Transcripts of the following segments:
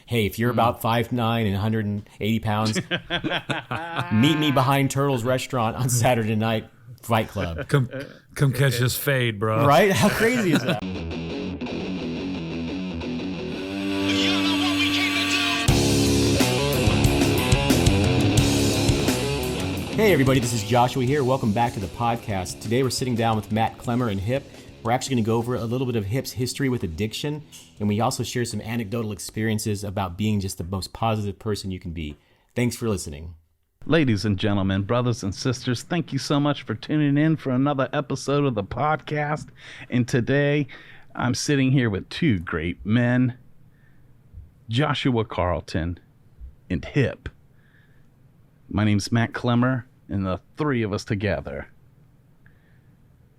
hey, if you're about 5'9" and 180 pounds, meet me behind Turtle's Restaurant on Saturday night, Fight Club. Come catch this fade, bro. Right? How crazy is that? Hey everybody, this is Joshua here. Welcome back to the podcast. Today we're sitting down with Matt Clemmer and Hip. We're actually going to go over a little bit of Hip's history with addiction, and we also share some anecdotal experiences about being just the most positive person you can be. Thanks for listening. Ladies and gentlemen, brothers and sisters, thank you so much for tuning in for another episode of the podcast. And today I'm sitting here with two great men, Joshua Carlton and Hip. My name's Matt Clemmer, and the three of us together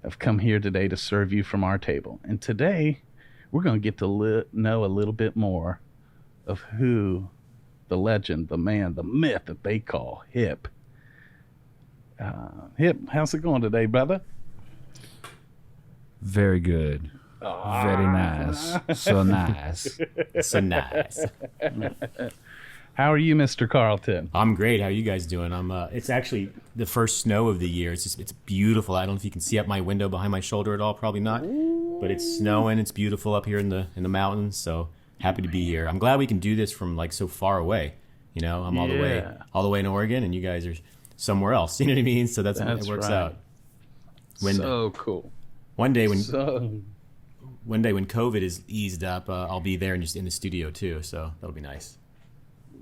have come here today to serve you from our table. And today, we're going to get to know a little bit more of who the legend, the man, the myth that they call Hip. Hip, how's it going today, brother? Very good. Very nice. So nice. So nice. How are you, Mr. Carlton? I'm great. How are you guys doing? It's actually the first snow of the year. It's beautiful. I don't know if you can see out my window behind my shoulder at all. Probably not. But it's snowing. It's beautiful up here in the mountains. So happy to be here. I'm glad we can do this from like so far away. You know, I'm all the way in Oregon, and you guys are somewhere else. You know what I mean? So it works right. out. So cool. One day when COVID is eased up, I'll be there and just in the studio too. So that'll be nice.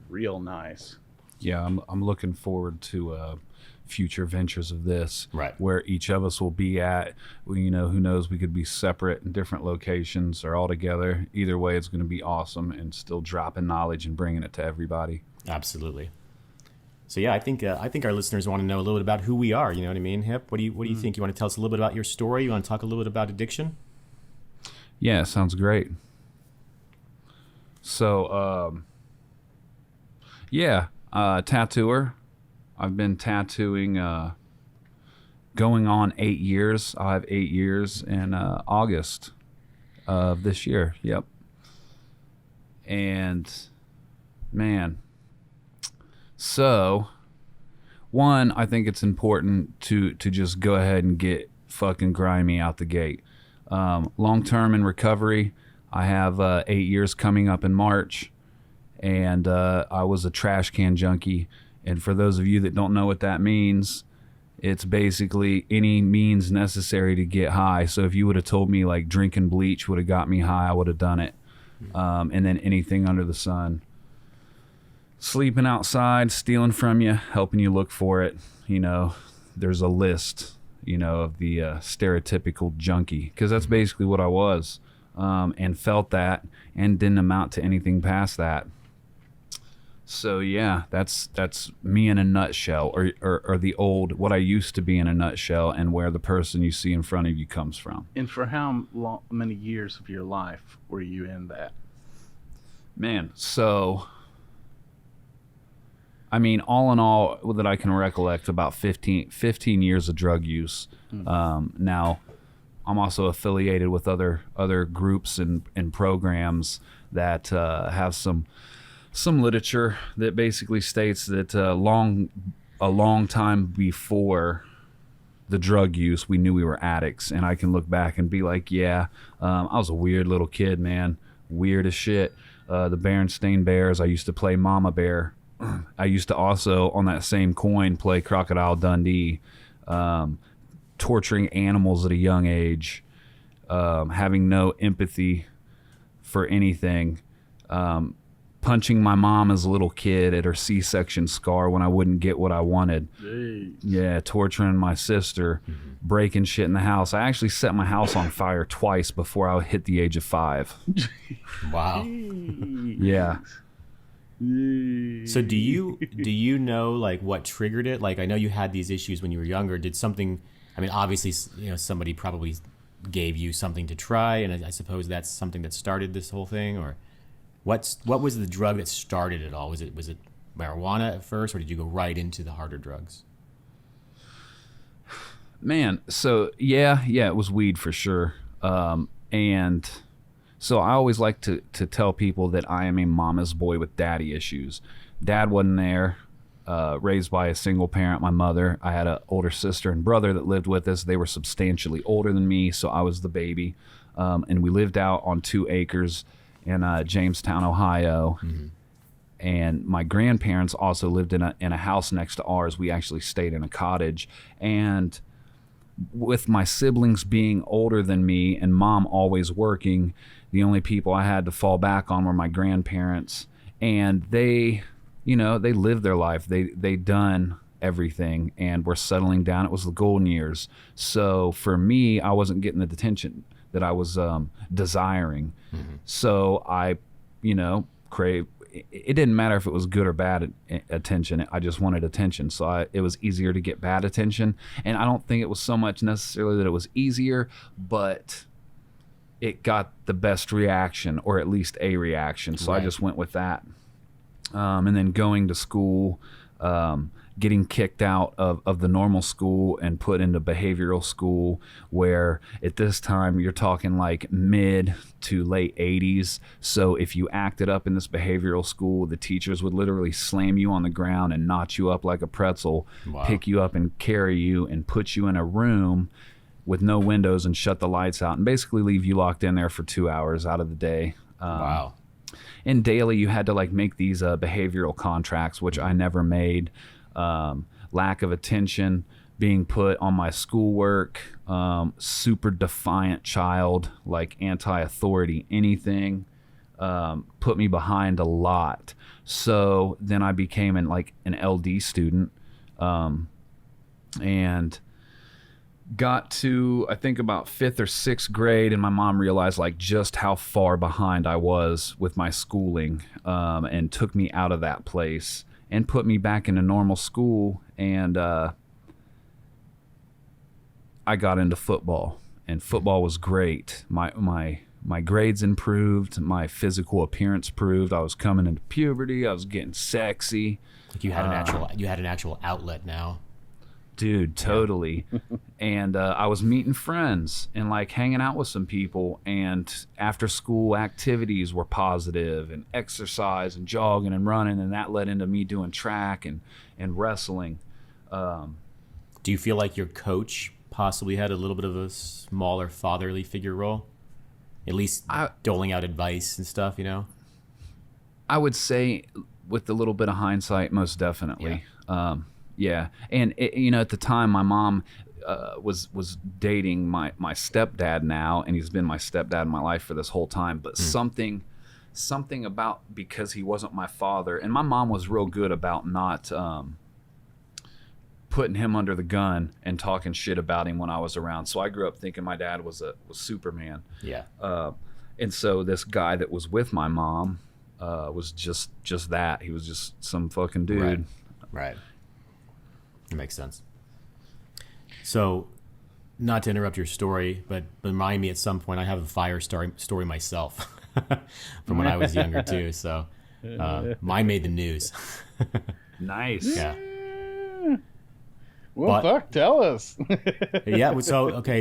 Real nice. Yeah, I'm looking forward to future ventures of this, right? Where each of us will be at. You know, who knows? We could be separate in different locations or all together. Either way, it's going to be awesome and still dropping knowledge and bringing it to everybody. Absolutely. So yeah, I think our listeners want to know a little bit about who we are. You know what I mean, Hip? What do you think? You want to tell us a little bit about your story? You want to talk a little bit about addiction? Yeah, sounds great. So, tattooer. I've been tattooing going on 8 years. I'll have 8 years in August of this year. Yep. And man, so one, I think it's important to just go ahead and get fucking grimy out the gate. Long term in recovery, I have 8 years coming up in March. And I was a trash can junkie. And for those of you that don't know what that means, it's basically any means necessary to get high. So if you would have told me like drinking bleach would have got me high, I would have done it. And then anything under the sun. Sleeping outside, stealing from you, helping you look for it. You know, there's a list, you know, of the stereotypical junkie. Because that's basically what I was. And felt that and didn't amount to anything past that. So yeah, that's me in a nutshell, or the old, what I used to be in a nutshell, and where the person you see in front of you comes from. And for how many years of your life were you in that? Man, so, I mean, all in all, that I can recollect, about 15 years of drug use. Now, I'm also affiliated with other groups and programs that have some literature that basically states that a long time before the drug use, we knew we were addicts. And I can look back and be like, yeah, I was a weird little kid, man. Weird as shit. The Berenstain Bears, I used to play Mama Bear. I used to also, on that same coin, play Crocodile Dundee. Torturing animals at a young age. Having no empathy for anything. Punching my mom as a little kid at her C-section scar when I wouldn't get what I wanted. Jeez. Yeah, torturing my sister, breaking shit in the house. I actually set my house on fire twice before I hit the age of 5. Wow. Yeah. So do you know like what triggered it? Like I know you had these issues when you were younger. Did something? I mean, obviously, you know, somebody probably gave you something to try, and I suppose that's something that started this whole thing, or. What was the drug that started it all? Was it marijuana at first, or did you go right into the harder drugs? Man, so yeah, it was weed for sure. And So I always like to tell people that I am a mama's boy with daddy issues. Dad wasn't there. Raised by a single parent, my mother. I had an older sister and brother that lived with us. They were substantially older than me, so I was the baby. And we lived out on 2 acres in Jamestown, Ohio. Mm-hmm. And my grandparents also lived in a house next to ours. We actually stayed in a cottage. And with my siblings being older than me and mom always working, the only people I had to fall back on were my grandparents. And they lived their life. They done everything and were settling down. It was the golden years. So for me, I wasn't getting the attention that I was desiring. Mm-hmm. So I, craved. It didn't matter if it was good or bad attention. I just wanted attention. So it was easier to get bad attention. And I don't think it was so much necessarily that it was easier, but it got the best reaction, or at least a reaction. So right. I just went with that. And then going to school, getting kicked out of the normal school and put into behavioral school, where at this time you're talking like mid to late 80s. So if you acted up in this behavioral school, the teachers would literally slam you on the ground and knot you up like a pretzel, wow. Pick you up and carry you and put you in a room with no windows and shut the lights out and basically leave you locked in there for 2 hours out of the day. Wow. And daily you had to like make these behavioral contracts, which I never made. Lack of attention, being put on my schoolwork, super defiant child, like anti-authority, anything, put me behind a lot. So then I became an LD student, and got to, I think, about 5th or 6th grade, and my mom realized like just how far behind I was with my schooling, and took me out of that place and put me back in a normal school. And I got into football, and football was great. My grades improved, my physical appearance improved. I was coming into puberty. I was getting sexy. Like you had an actual outlet now. Dude, totally. And I was meeting friends and like hanging out with some people, and after school activities were positive, and exercise and jogging and running, and that led into me doing track and wrestling. Do you feel like your coach possibly had a little bit of a smaller fatherly figure role? At least doling out advice and stuff, I would say with a little bit of hindsight, most definitely. Yeah. Yeah, and at the time, my mom was dating my stepdad now, and he's been my stepdad in my life for this whole time. But something about, because he wasn't my father, and my mom was real good about not putting him under the gun and talking shit about him when I was around. So I grew up thinking my dad was Superman. Yeah. And so this guy that was with my mom was just that. He was just some fucking dude. Right. It makes sense. So, not to interrupt your story, but remind me at some point, I have a fire story myself from when I was younger too. So, mine made the news. Nice. Yeah. Well, tell us. Yeah.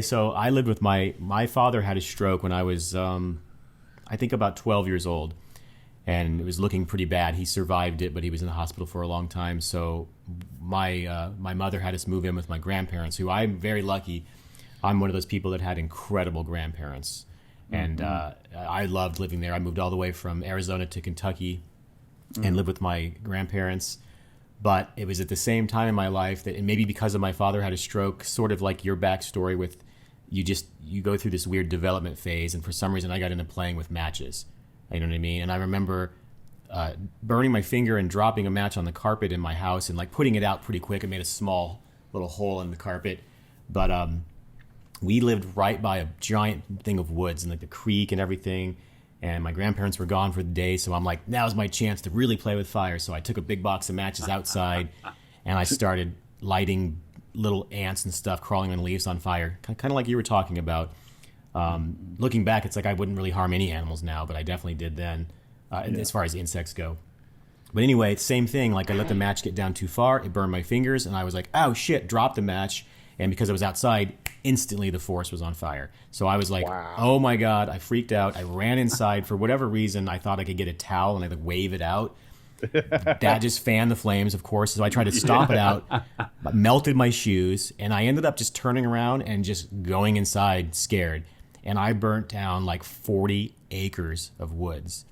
So I lived with my father had a stroke when I was, I think about 12 years old. And it was looking pretty bad. He survived it, but he was in the hospital for a long time. So my mother had us move in with my grandparents, who I'm very lucky. I'm one of those people that had incredible grandparents. And I loved living there. I moved all the way from Arizona to Kentucky and lived with my grandparents. But it was at the same time in my life that, and maybe because of my father had a stroke, sort of like your backstory with you go through this weird development phase. And for some reason, I got into playing with matches. You know what I mean? And I remember burning my finger and dropping a match on the carpet in my house and like putting it out pretty quick. It made a small little hole in the carpet. But we lived right by a giant thing of woods and like the creek and everything. And my grandparents were gone for the day. So I'm like, now's my chance to really play with fire. So I took a big box of matches outside and I started lighting little ants and stuff crawling on leaves on fire. Kind of like you were talking about. Looking back, it's like I wouldn't really harm any animals now, but I definitely did then, as far as insects go. But anyway, it's the same thing. Like I let the match get down too far, it burned my fingers, and I was like, oh shit, dropped the match. And because I was outside, instantly the forest was on fire. So I was like, oh my God, I freaked out. I ran inside. For whatever reason, I thought I could get a towel and I like wave it out. That just fanned the flames, of course. So I tried to stomp it out, melted my shoes, and I ended up just turning around and just going inside scared. And I burnt down like 40 acres of woods.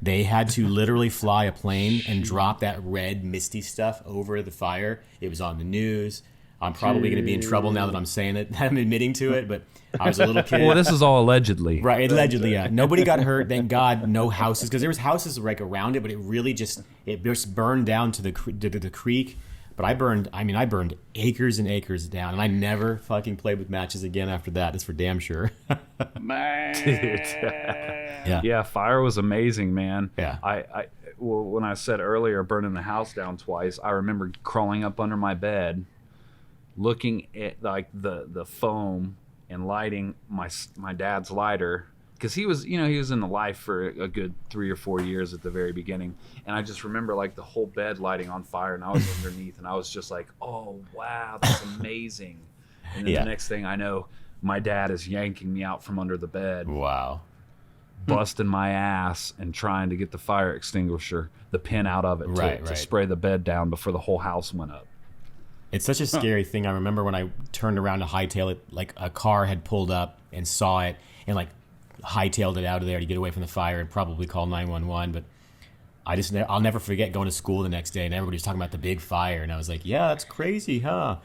They had to literally fly a plane and drop that red misty stuff over the fire. It was on the news. I'm probably going to be in trouble now that I'm saying it. I'm admitting to it, but I was a little kid. Well, this is all allegedly. Right, allegedly, yeah. Nobody got hurt, thank God. No houses, because there was houses like around it, but it really just burned down to the creek. But I burned acres and acres down, and I never fucking played with matches again after that. That's for damn sure. Man. Yeah. Yeah, fire was amazing, man. Yeah. Well, when I said earlier burning the house down twice, I remember crawling up under my bed, looking at like the foam and lighting my dad's lighter, because he was in the life for a good 3 or 4 years at the very beginning, and I just remember like the whole bed lighting on fire, and I was underneath, and I was just like, oh wow, that's amazing. And then the next thing I know, my dad is yanking me out from under the bed. Wow. Busting my ass and trying to get the fire extinguisher, the pin out of it to spray the bed down before the whole house went up. It's such a scary thing. I remember when I turned around to hightail it, like a car had pulled up and saw it and like hightailed it out of there to get away from the fire and probably call 911. But I'll never forget going to school the next day and everybody was talking about the big fire. And I was like, yeah, that's crazy, huh?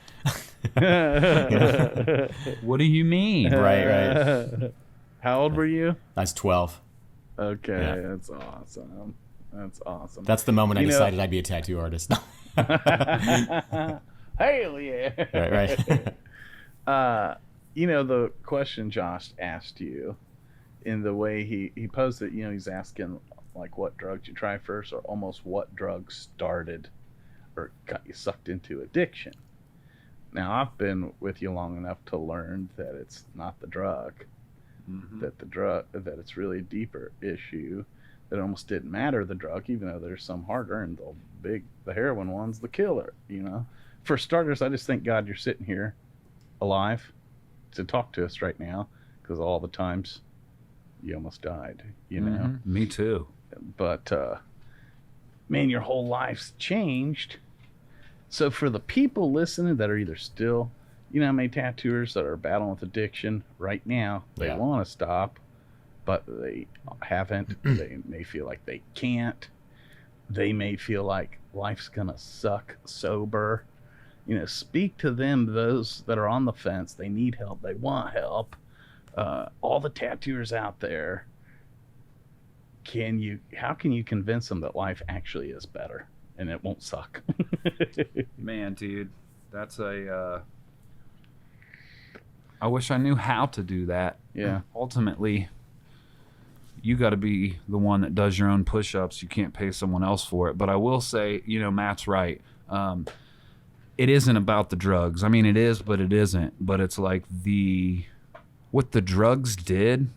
What do you mean? Right. How old were you? I was 12. Okay, Yeah. That's awesome. That's awesome. That's the moment I decided I'd be a tattoo artist. Hell yeah. Right. The question Josh asked you, in the way he posed it, he's asking like what drugs you try first, or almost what drugs started or got you sucked into addiction. Now, I've been with you long enough to learn that it's not the drug. Mm-hmm. That it's really a deeper issue, that it almost didn't matter the drug, even though there's some harder, and the heroin one's the killer. For starters, I just thank God you're sitting here alive to talk to us right now, because all the times you almost died. Me too. But man, your whole life's changed. So for the people listening that are either still, how many tattooers that are battling with addiction right now, they want to stop, but they haven't. They may feel like they can't. They may feel like life's gonna suck sober. Speak to them, those that are on the fence. They need help. They want help. All the tattooers out there, how can you convince them that life actually is better and it won't suck? Man, dude, that's I wish I knew how to do that. Yeah. Ultimately, you got to be the one that does your own push-ups. You can't pay someone else for it. But I will say, Matt's right. It isn't about the drugs. I mean, it is, but it isn't. But it's like what the drugs did,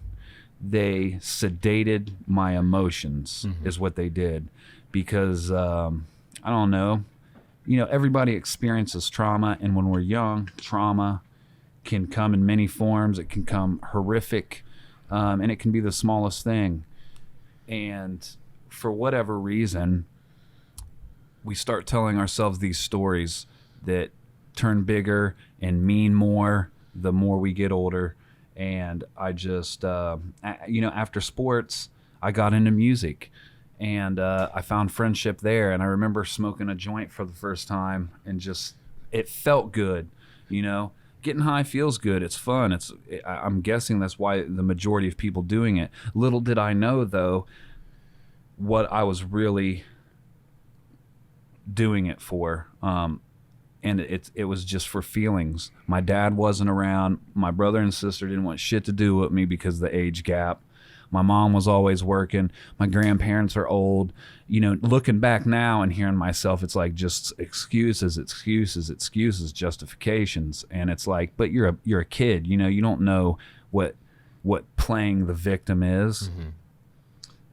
they sedated my emotions, is what they did. Because, I don't know, everybody experiences trauma. And when we're young, trauma can come in many forms. It can come horrific, and it can be the smallest thing. And for whatever reason, we start telling ourselves these stories that turn bigger and mean more the more we get older. And I just, after sports, I got into music, and I found friendship there. And I remember smoking a joint for the first time, and it felt good, Getting high feels good. It's fun. I'm guessing that's why the majority of people doing it. Little did I know, though, what I was really doing it for. And it was just for feelings. My dad wasn't around. My brother and sister didn't want shit to do with me because of the age gap. My mom was always working. My grandparents are old. Looking back now and hearing myself, it's like just excuses, justifications. And it's like, but you're a kid, you don't know what playing the victim is. Mm-hmm.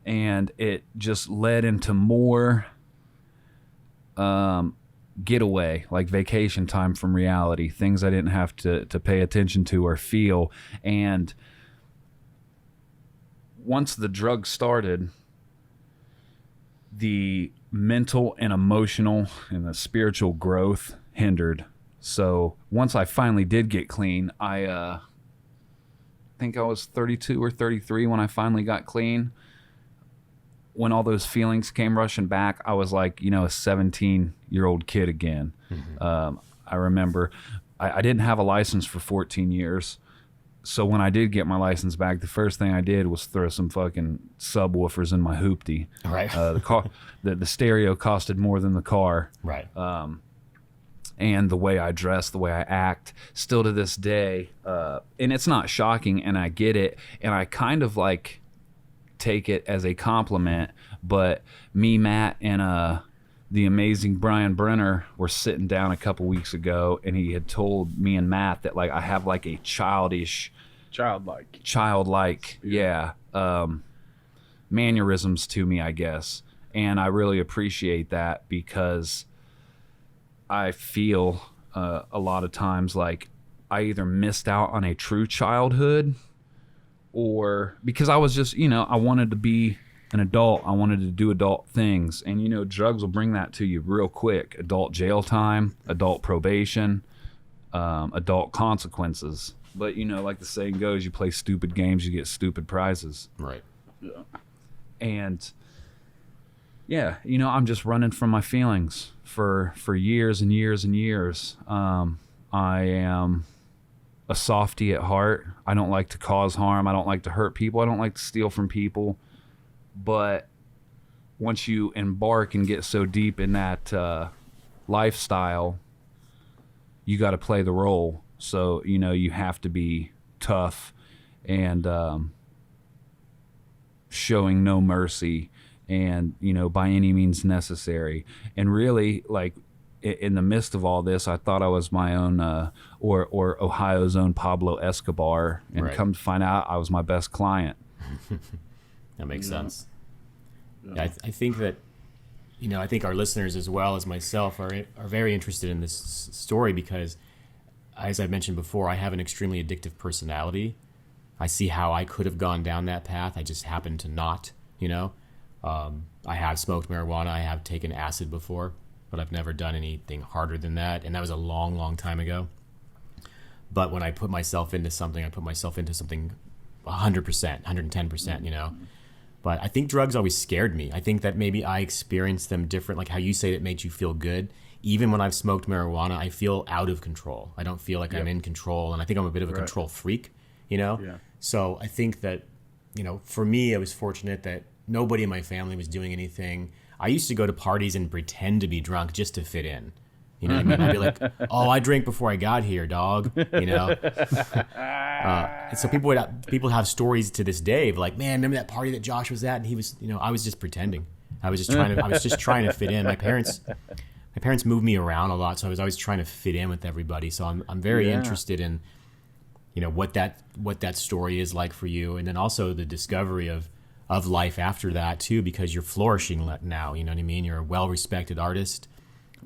And it just led into more getaway, like vacation time from reality, things I didn't have to pay attention to or feel. And once the drug started, the mental and emotional and the spiritual growth hindered. So once I finally did get clean, I think I was 32 or 33 when I finally got clean. When all those feelings came rushing back, I was like, a 17-year-old kid again. Mm-hmm. I remember I didn't have a license for 14 years. So when I did get my license back, the first thing I did was throw some fucking subwoofers in my hoopty. Right. The stereo costed more than the car. Right. And the way I dress, the way I act, still to this day, and it's not shocking, and I get it, and I kind of like take it as a compliment. But me, Matt, and the amazing Brian Brenner were sitting down a couple weeks ago, and he had told me and Matt that like I have like a childlike mannerisms to me, I guess. And I really appreciate that, because I feel a lot of times like I either missed out on a true childhood, or because I was just, I wanted to be an adult. I wanted to do adult things. And, drugs will bring that to you real quick. Adult jail time, adult probation, adult consequences. But, like the saying goes, you play stupid games, you get stupid prizes. Right. Yeah. And yeah, I'm just running from my feelings for years and years and years. I am a softie at heart. I don't like to cause harm. I don't like to hurt people. I don't like to steal from people. But once you embark and get so deep in that lifestyle, you got to play the role. So, you have to be tough and showing no mercy, and by any means necessary. And really, like, in the midst of all this, I thought I was my own or Ohio's own Pablo Escobar, and right. Come to find out, I was my best client. That makes sense. Yeah, I think that I think our listeners as well as myself are very interested in this story, because as I mentioned before, I have an extremely addictive personality. I see how I could have gone down that path. I just happened to not. I have smoked marijuana. I have taken acid before, but I've never done anything harder than that. And that was a long, long time ago. But when I put myself into something, I put myself into something 100%, 110%, But I think drugs always scared me. I think that maybe I experienced them different, like how you say it made you feel good. Even when I've smoked marijuana, I feel out of control. I don't feel like I'm in control. And I think I'm a bit of a control freak, Yeah. So I think that, for me, I was fortunate that nobody in my family was doing anything. I used to go to parties and pretend to be drunk just to fit in. You know what I mean? I'd be like, "Oh, I drank before I got here, dog." And so people have stories to this day of like, "Man, remember that party that Josh was at?" And he was, I was just pretending. I was just trying to fit in. My parents moved me around a lot, so I was always trying to fit in with everybody. So I'm very interested in, what that story is like for you, and then also the discovery of life after that too, because you're flourishing now. You know what I mean? You're a well-respected artist.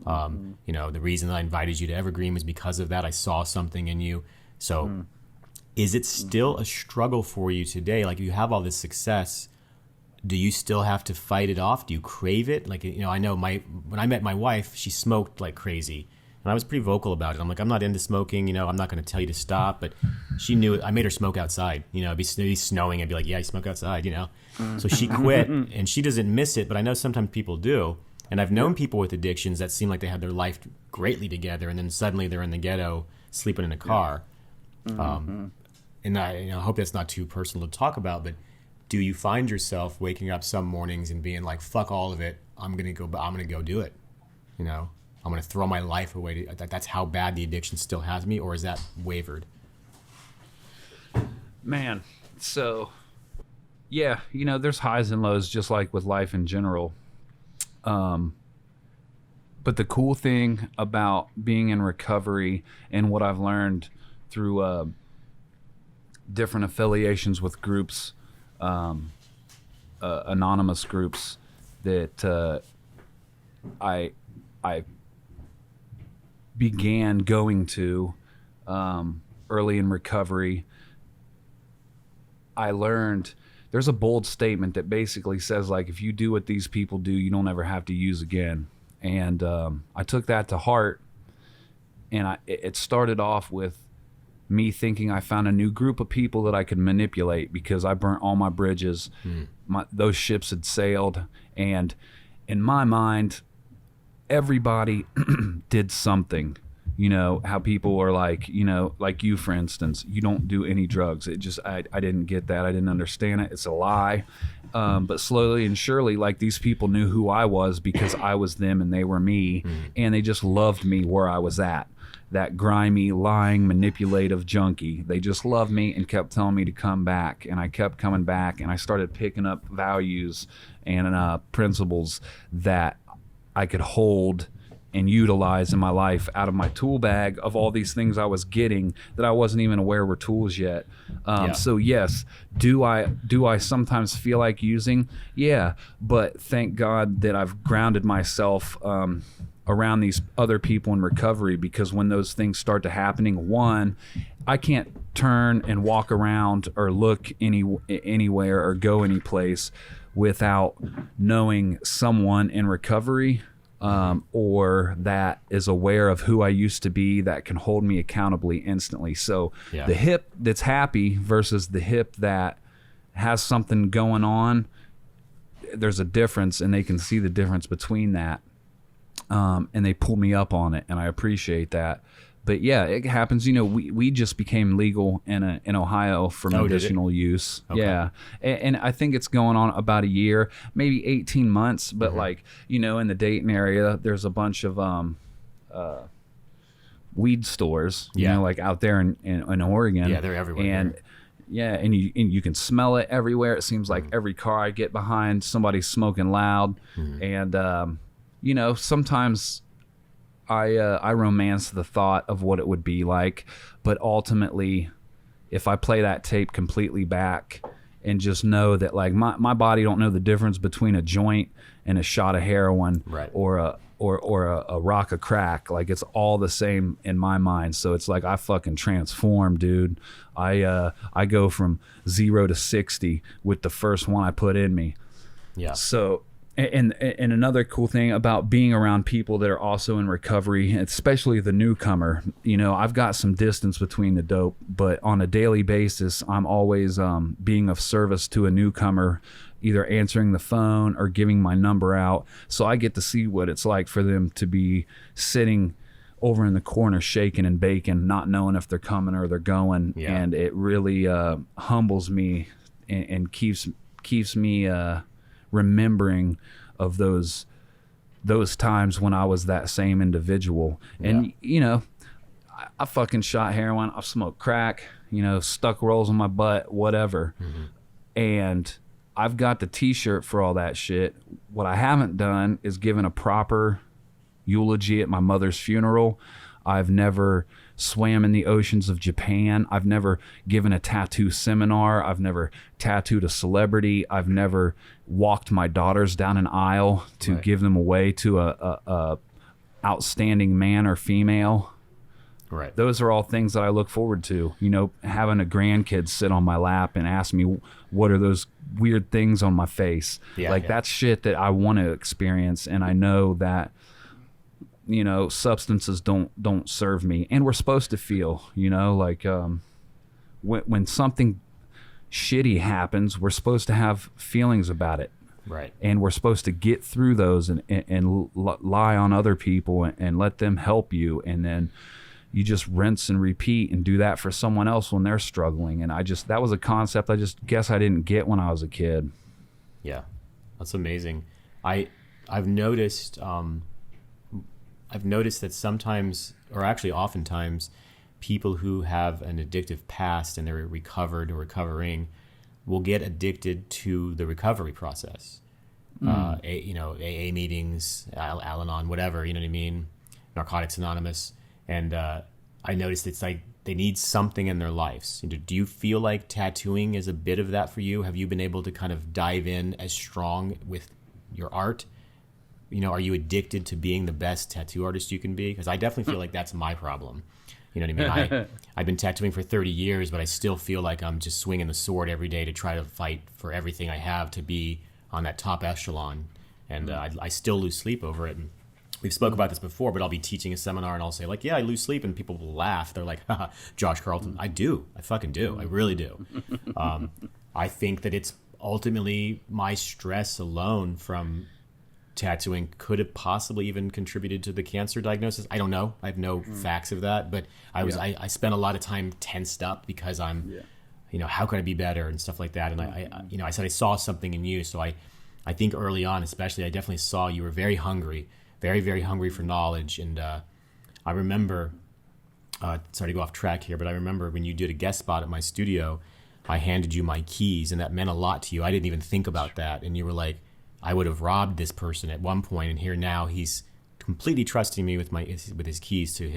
The reason that I invited you to Evergreen was because of that. I saw something in you. So is it still a struggle for you today? Like, you have all this success. Do you still have to fight it off? Do you crave it? Like, I know when I met my wife, she smoked like crazy. And I was pretty vocal about it. I'm like, I'm not into smoking, I'm not going to tell you to stop. But she knew it. I made her smoke outside. It'd be snowing. I'd be like, yeah, you smoke outside, So she quit, and she doesn't miss it. But I know sometimes people do. And I've known people with addictions that seem like they have their life greatly together, and then suddenly they're in the ghetto sleeping in a car. And I hope that's not too personal to talk about, but do you find yourself waking up some mornings and being like, fuck all of it, I'm gonna go do it. I'm gonna throw my life away. That's how bad the addiction still has me, or is that wavered? Man, so yeah, there's highs and lows, just like with life in general. But the cool thing about being in recovery, and what I've learned through different affiliations with groups, anonymous groups, that I began going to early in recovery, I learned there's a bold statement that basically says, like, if you do what these people do, you don't ever have to use again. And I took that to heart, and it started off with me thinking I found a new group of people that I could manipulate because I burnt all my bridges. Those ships had sailed, and in my mind, everybody did something. You know, how people are like, you know, like you, for instance, you don't do any drugs. It just, I didn't get that. I didn't understand it. It's a lie. But slowly and surely, like, these people knew who I was because I was them and they were me. And they just loved me where I was at. That grimy, lying, manipulative junkie. They just loved me and kept telling me to come back. And I kept coming back, and I started picking up values and principles that I could hold and utilize in my life out of my tool bag of all these things I was getting that I wasn't even aware were tools yet. So yes, do I sometimes feel like using? Yeah, but thank God that I've grounded myself around these other people in recovery, because when those things start to happening, one, I can't turn and walk around or look anywhere or go any place without knowing someone in recovery or that is aware of who I used to be, that can hold me accountably instantly. So the hip that's happy versus the hip that has something going on, there's a difference, and they can see the difference between that. And they pull me up on it, and I appreciate that. But yeah, it happens. You know, we just became legal in Ohio for medicinal use. Okay. Yeah, and I think it's going on about a year, maybe 18 months. But like, you know, in the Dayton area, there's a bunch of weed stores. You know, like out there in Oregon. Yeah, they're everywhere. And yeah, and you can smell it everywhere. It seems like every car I get behind, somebody's smoking loud, and you know, sometimes I romance the thought of what it would be like, but ultimately, if I play that tape completely back and just know that, like, my body don't know the difference between a joint and a shot of heroin, or a rock of crack, like, it's all the same in my mind. So it's like I fucking transform, dude. I go from 0 to 60 with the first one I put in me. Yeah. So. And another cool thing about being around people that are also in recovery, especially the newcomer, you know, I've got some distance between the dope, but on a daily basis, I'm always being of service to a newcomer, either answering the phone or giving my number out. So I get to see what it's like for them to be sitting over in the corner shaking and baking, not knowing if they're coming or they're going. Yeah. And it really humbles me and keeps me remembering of those times when I was that same individual. And you know, I fucking shot heroin, I've smoked crack, you know, stuck rolls in my butt, whatever. And I've got the t-shirt for all that shit. What I haven't done is given a proper eulogy at my mother's funeral. I've never swam in the oceans of Japan. I've never given a tattoo seminar. I've never tattooed a celebrity. I've never walked my daughters down an aisle to give them away to a outstanding man or female. Right. Those are all things that I look forward to. You know, having a grandkid sit on my lap and ask me, what are those weird things on my face? That's shit that I want to experience. And I know that, you know, substances don't serve me, and we're supposed to feel, you know, like when something shitty happens, we're supposed to have feelings about it, right? And we're supposed to get through those and lie on other people and let them help you, and then you just rinse and repeat and do that for someone else when they're struggling. And that was a concept I just guess I didn't get when I was a kid. Yeah, that's amazing. I've noticed. I've noticed that sometimes, or actually oftentimes, people who have an addictive past and they're recovered or recovering will get addicted to the recovery process. AA meetings, Al-Anon, whatever, you know what I mean? Narcotics Anonymous. And I noticed it's like they need something in their lives. Do you feel like tattooing is a bit of that for you? Have you been able to kind of dive in as strong with your art are you addicted to being the best tattoo artist you can be? Because I definitely feel like that's my problem. You know what I mean? I've been tattooing for 30 years, but I still feel like I'm just swinging the sword every day to try to fight for everything I have to be on that top echelon. And I still lose sleep over it. And we've spoke about this before, but I'll be teaching a seminar and I'll say like, yeah, I lose sleep, and people will laugh. They're like, haha, Josh Carlton. I do. I fucking do. I really do. I think that it's ultimately my stress alone from tattooing could have possibly even contributed to the cancer diagnosis. I don't know. I have no facts of that, but I spent a lot of time tensed up because I'm, how can I be better and stuff like that. And I said I saw something in you. So I think early on, especially, I definitely saw you were very hungry, very, very hungry for knowledge. And I remember, sorry to go off track here, but I remember when you did a guest spot at my studio, I handed you my keys, and that meant a lot to you. I didn't even think about that. And you were like, I would have robbed this person at one point, and here now he's completely trusting me with his keys to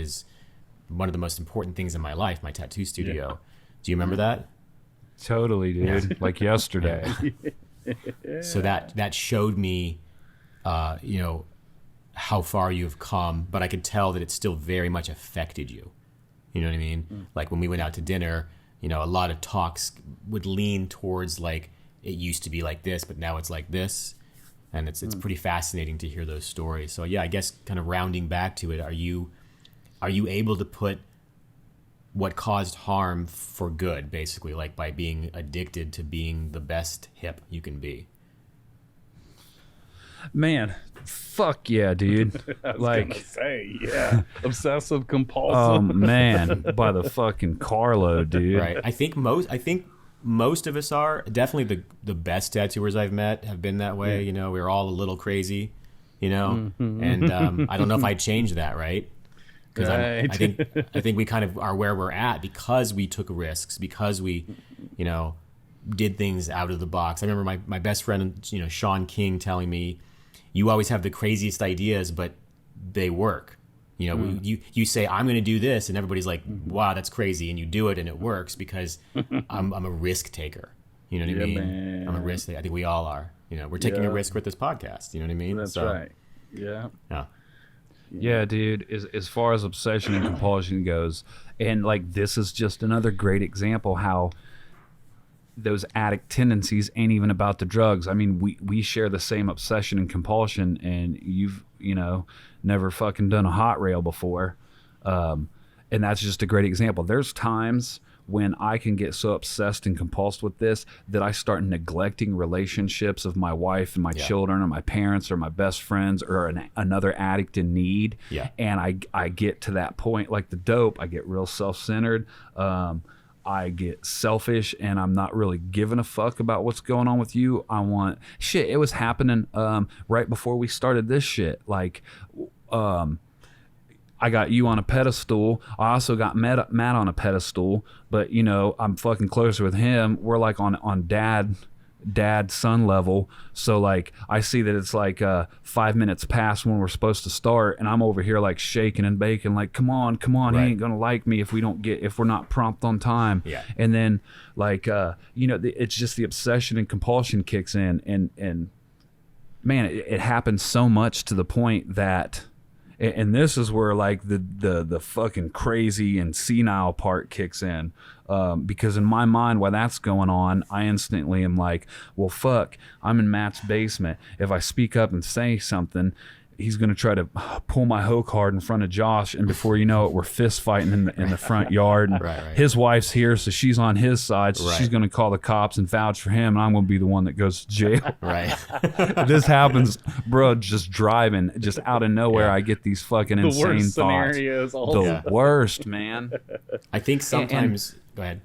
one of the most important things in my life, my tattoo studio. Yeah. Do you remember that? Totally, dude. Like yesterday. So that showed me, how far you've come, but I could tell that it still very much affected you. You know what I mean? Like when we went out to dinner, a lot of talks would lean towards like, it used to be like this, but now it's like this. And it's pretty fascinating to hear those stories. So yeah, I guess kind of rounding back to it, are you able to put what caused harm for good, basically, like by being addicted to being the best hip you can be? Man, fuck yeah, dude. I was gonna say, yeah. Obsessive compulsive. Oh man, by the fucking carload, dude. Right. I think most of us are. Definitely the best tattooers I've met have been that way. We're all a little crazy, and I don't know if I'd change that, right? Because I think we kind of are where we're at because we took risks, because we, did things out of the box. I remember my best friend, Sean King, telling me, you always have the craziest ideas, but they work. You say, I'm going to do this, and everybody's like, wow, that's crazy. And you do it, and it works because I'm a risk taker. You know what I mean? Man. I'm a risk taker. I think we all are. We're taking a risk with this podcast. You know what I mean? That's right. Yeah. Yeah, dude, as far as obsession and compulsion goes, and like this is just another great example how those addict tendencies ain't even about the drugs. I mean, we share the same obsession and compulsion, and you've, never fucking done a hot rail before. And that's just a great example. There's times when I can get so obsessed and compulsed with this that I start neglecting relationships of my wife and my children or my parents or my best friends or another addict in need. Yeah. And I get to that point, like the dope, I get real self-centered. I get selfish and I'm not really giving a fuck about what's going on with you. I want shit. It was happening right before we started this shit. Like, I got you on a pedestal. I also got Matt on a pedestal, but I'm fucking closer with him. We're like on dad son level. So like I see that it's like 5 minutes past when we're supposed to start, and I'm over here like shaking and baking, like come on, right. He ain't gonna like me if we're not prompt on time. Yeah. And then like it's just the obsession and compulsion kicks in, and man, it happens so much to the point that, and this is where like the fucking crazy and senile part kicks in. Because in my mind, while that's going on, I instantly am like, well, fuck, I'm in Matt's basement. If I speak up and say something, he's going to try to pull my hoe card in front of Josh. And before you know it, we're fist fighting in the front yard. And right. His wife's here, so she's on his side. So she's going to call the cops and vouch for him. And I'm going to be the one that goes to jail. Right. This happens, bro, just driving, just out of nowhere. I get these fucking insane worst thoughts. Scenarios, the worst, man. I think sometimes... Go ahead.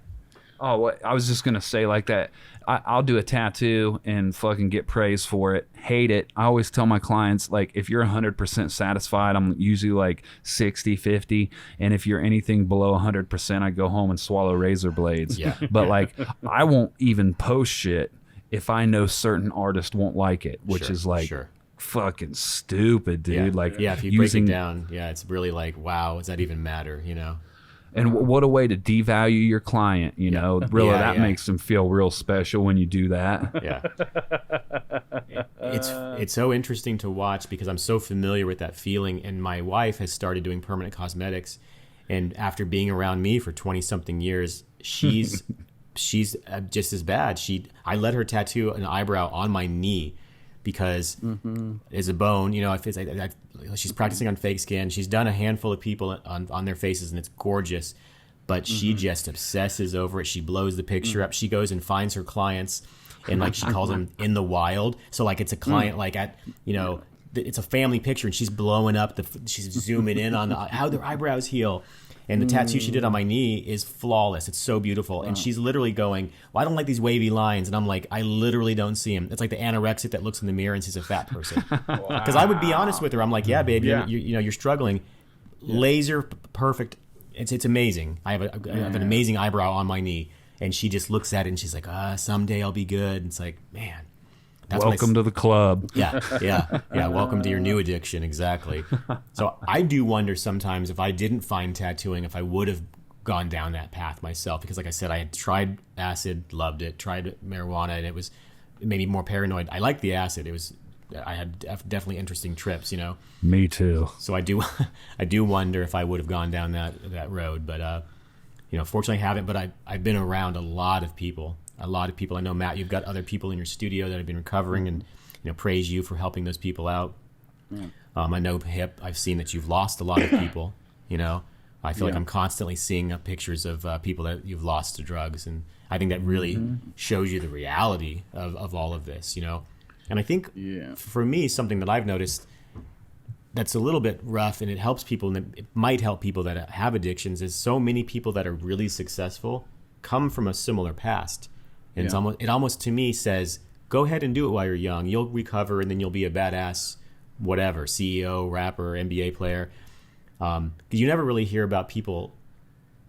Oh, I was just going to say like that. I'll do a tattoo and fucking get praise for it. Hate it. I always tell my clients, like, if you're 100% satisfied, I'm usually like 60, 50. And if you're anything below 100%, I go home and swallow razor blades. Yeah. But like, I won't even post shit if I know certain artists won't like it, which is like fucking stupid, dude. Yeah. Like, if you break it down, it's really like, wow, does that even matter, And what a way to devalue your client, you know. Really, that makes them feel real special when you do that. Yeah. It's so interesting to watch because I'm so familiar with that feeling. And my wife has started doing permanent cosmetics. And after being around me for 20-something years, she's just as bad. I let her tattoo an eyebrow on my knee because it's a bone. You know, if it's, she's practicing on fake skin. She's done a handful of people on their faces, and it's gorgeous. But she just obsesses over it. She blows the picture up. She goes and finds her clients, and like she calls them in the wild. So like it's a client like at, you know, it's a family picture, and she's blowing up she's zooming in on how their eyebrows heal. And the tattoo she did on my knee is flawless. It's so beautiful. And she's literally going, well, I don't like these wavy lines. And I'm like, I literally don't see them. It's like the anorexic that looks in the mirror and sees a fat person. Because I would be honest with her. I'm like, yeah, babe, you're struggling. Laser perfect. It's amazing. I have an amazing eyebrow on my knee. And she just looks at it and she's like, someday I'll be good. And it's like, man. Welcome to the club. Yeah. Welcome to your new addiction. Exactly. So I do wonder sometimes if I didn't find tattooing, if I would have gone down that path myself. Because like I said, I had tried acid, loved it, tried marijuana, and it made me more paranoid. I liked the acid. I had definitely interesting trips, you know. Me too. So I do wonder if I would have gone down that road. But, you know, fortunately I haven't. But I've been around a lot of people. I know, Matt, you've got other people in your studio that have been recovering and, you know, praise you for helping those people out. I know, Hip, I've seen that you've lost a lot of people, you know. I feel like I'm constantly seeing pictures of people that you've lost to drugs. And I think that really shows you the reality of all of this, you know. And I think for me, something that I've noticed that's a little bit rough and it helps people, and it might help people that have addictions, is so many people that are really successful come from a similar past. And it almost to me says, go ahead and do it while you're young. You'll recover, and then you'll be a badass, whatever, CEO, rapper, NBA player. Because you never really hear about people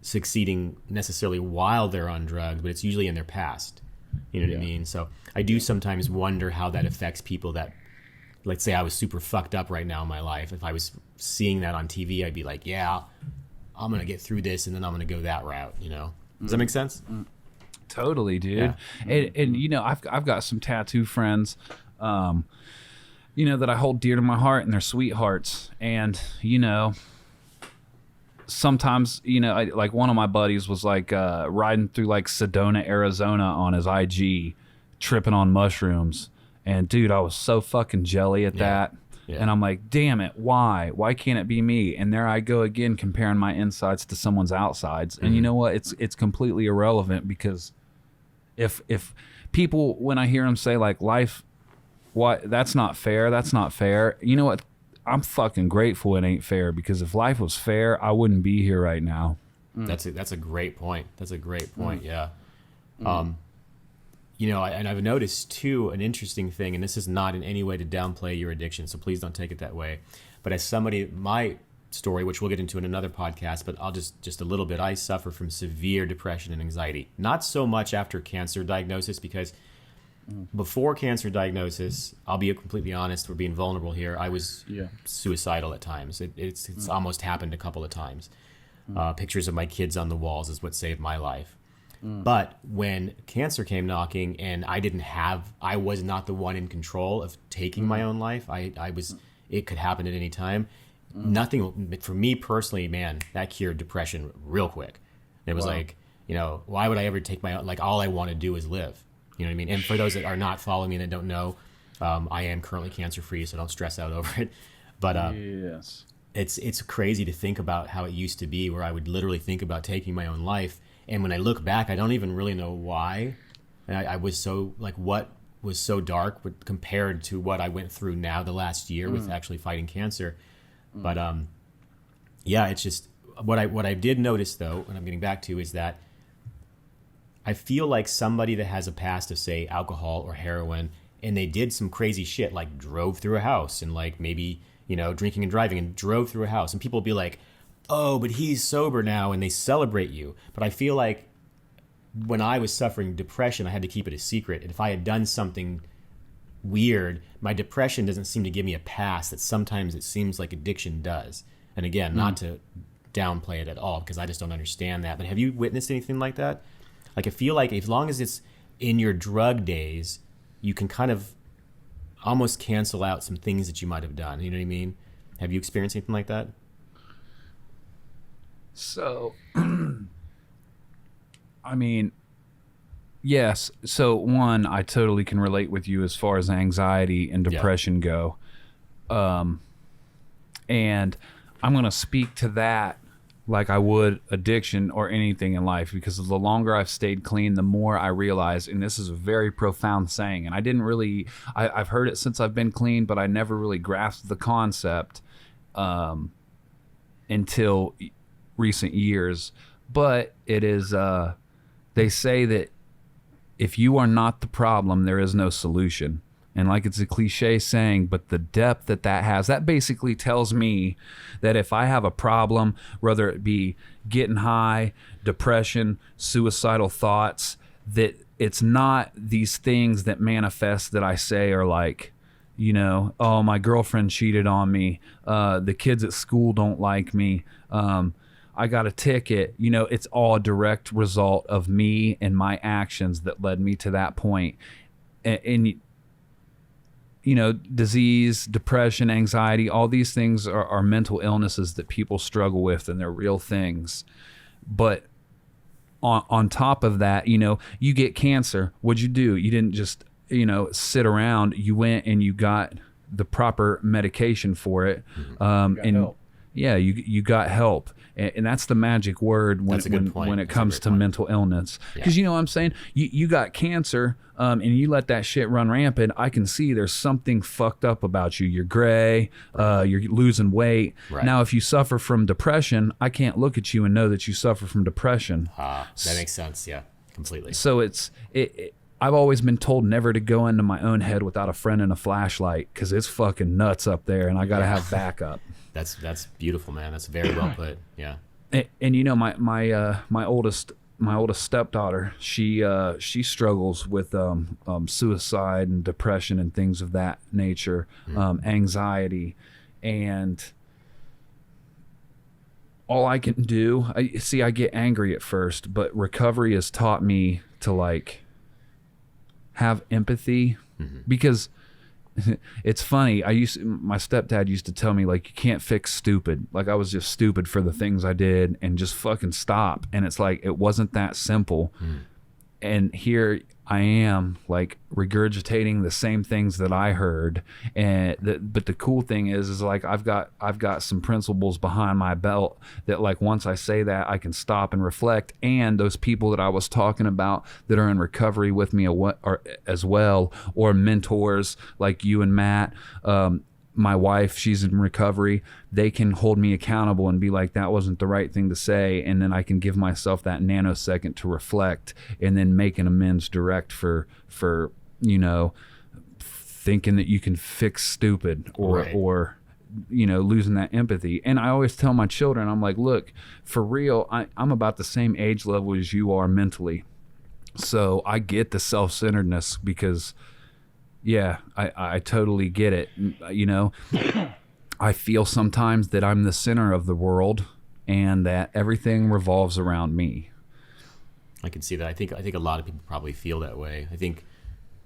succeeding necessarily while they're on drugs, but it's usually in their past. You know what I mean? So I do sometimes wonder how that affects people that, let's say I was super fucked up right now in my life. If I was seeing that on TV, I'd be like, yeah, I'm going to get through this, and then I'm going to go that route, you know? Does that make sense? Totally, dude. And you know, I've got some tattoo friends, you know, that I hold dear to my heart, and they're sweethearts. And you know, sometimes, you know, like one of my buddies was like riding through like Sedona, Arizona on his IG, tripping on mushrooms. And dude, I was so fucking jelly at that. Yeah. And I'm like, damn it, why? Why can't it be me? And there I go again, comparing my insides to someone's outsides. And you know what? It's completely irrelevant, because if people, when I hear them say like life, what, that's not fair, that's not fair. You know what? I'm fucking grateful it ain't fair, because if life was fair, I wouldn't be here right now. That's a great point. That's a great point. Yeah. You know, and I've noticed, too, an interesting thing, and this is not in any way to downplay your addiction, so please don't take it that way. But as somebody, my story, which we'll get into in another podcast, but I'll just a little bit, I suffer from severe depression and anxiety. Not so much after cancer diagnosis, because before cancer diagnosis, I'll be completely honest, we're being vulnerable here, I was suicidal at times. It's almost happened a couple of times. Pictures of my kids on the walls is what saved my life. But when cancer came knocking, and I was not the one in control of taking my own life. It could happen at any time. Nothing for me personally, man, that cured depression real quick. It was like, you know, why would I ever take my own, like, all I want to do is live. You know what I mean? And for those that are not following me and that don't know, I am currently cancer free, so don't stress out over it. But it's crazy to think about how it used to be, where I would literally think about taking my own life. And when I look back, I don't even really know why. And I was so, like, what was so dark compared to what I went through now the last year with actually fighting cancer. But it's just what I did notice, though, and I'm getting back to, is that I feel like somebody that has a past of, say, alcohol or heroin, and they did some crazy shit, like drove through a house, and like maybe, you know, drinking and driving, and drove through a house, and people will be like, oh, but he's sober now, and they celebrate you. But I feel like when I was suffering depression, I had to keep it a secret. And if I had done something weird, my depression doesn't seem to give me a pass that sometimes it seems like addiction does. And again, not to downplay it at all because I just don't understand that. But have you witnessed anything like that? Like I feel like as long as it's in your drug days, you can kind of almost cancel out some things that you might have done. You know what I mean? Have you experienced anything like that? So, I mean, yes. So one, I totally can relate with you as far as anxiety and depression go. And I'm going to speak to that like I would addiction or anything in life, because the longer I've stayed clean, the more I realize, and this is a very profound saying, and I didn't really, I've heard it since I've been clean, but I never really grasped the concept until recent years. But it is, they say that if you are not the problem, there is no solution. And like it's a cliche saying, but the depth that has, that basically tells me that if I have a problem, whether it be getting high, depression, suicidal thoughts, that it's not these things that manifest that I say are like, you know, oh, my girlfriend cheated on me. The kids at school don't like me. I got a ticket. You know, it's all a direct result of me and my actions that led me to that point. And you know, disease, depression, anxiety, all these things are mental illnesses that people struggle with, and they're real things. But on top of that, you know, you get cancer. What'd you do? You didn't just, you know, sit around. You went and you got the proper medication for it. Help. Yeah, you got help. And that's the magic word when it comes to mental illness. Because you know what I'm saying? You got cancer and you let that shit run rampant. I can see there's something fucked up about you. You're gray, you're losing weight. Right. Now, if you suffer from depression, I can't look at you and know that you suffer from depression. That makes sense. Yeah, completely. So I've always been told never to go into my own head without a friend and a flashlight, because it's fucking nuts up there and I got to have backup. That's beautiful, man. That's very well put. Yeah. And you know, my oldest stepdaughter, she struggles with suicide and depression and things of that nature, anxiety, and all I can do, I get angry at first, but recovery has taught me to like have empathy, because it's funny. My stepdad used to tell me, like, you can't fix stupid. Like, I was just stupid for the things I did, and just fucking stop. And it's like, it wasn't that simple. And here I am, like, regurgitating the same things that I heard. But the cool thing is like I've got some principles behind my belt that, like, once I say that, I can stop and reflect. And those people that I was talking about that are in recovery with me as well, or mentors like you and Matt, my wife, she's in recovery, they can hold me accountable and be like, that wasn't the right thing to say. And then I can give myself that nanosecond to reflect and then make an amends direct for, you know, thinking that you can fix stupid or, you know, losing that empathy. And I always tell my children, I'm like, look, for real, I'm about the same age level as you are mentally. So I get the self-centeredness, because yeah, I totally get it. You know, I feel sometimes that I'm the center of the world and that everything revolves around me. I can see that. I think a lot of people probably feel that way. I think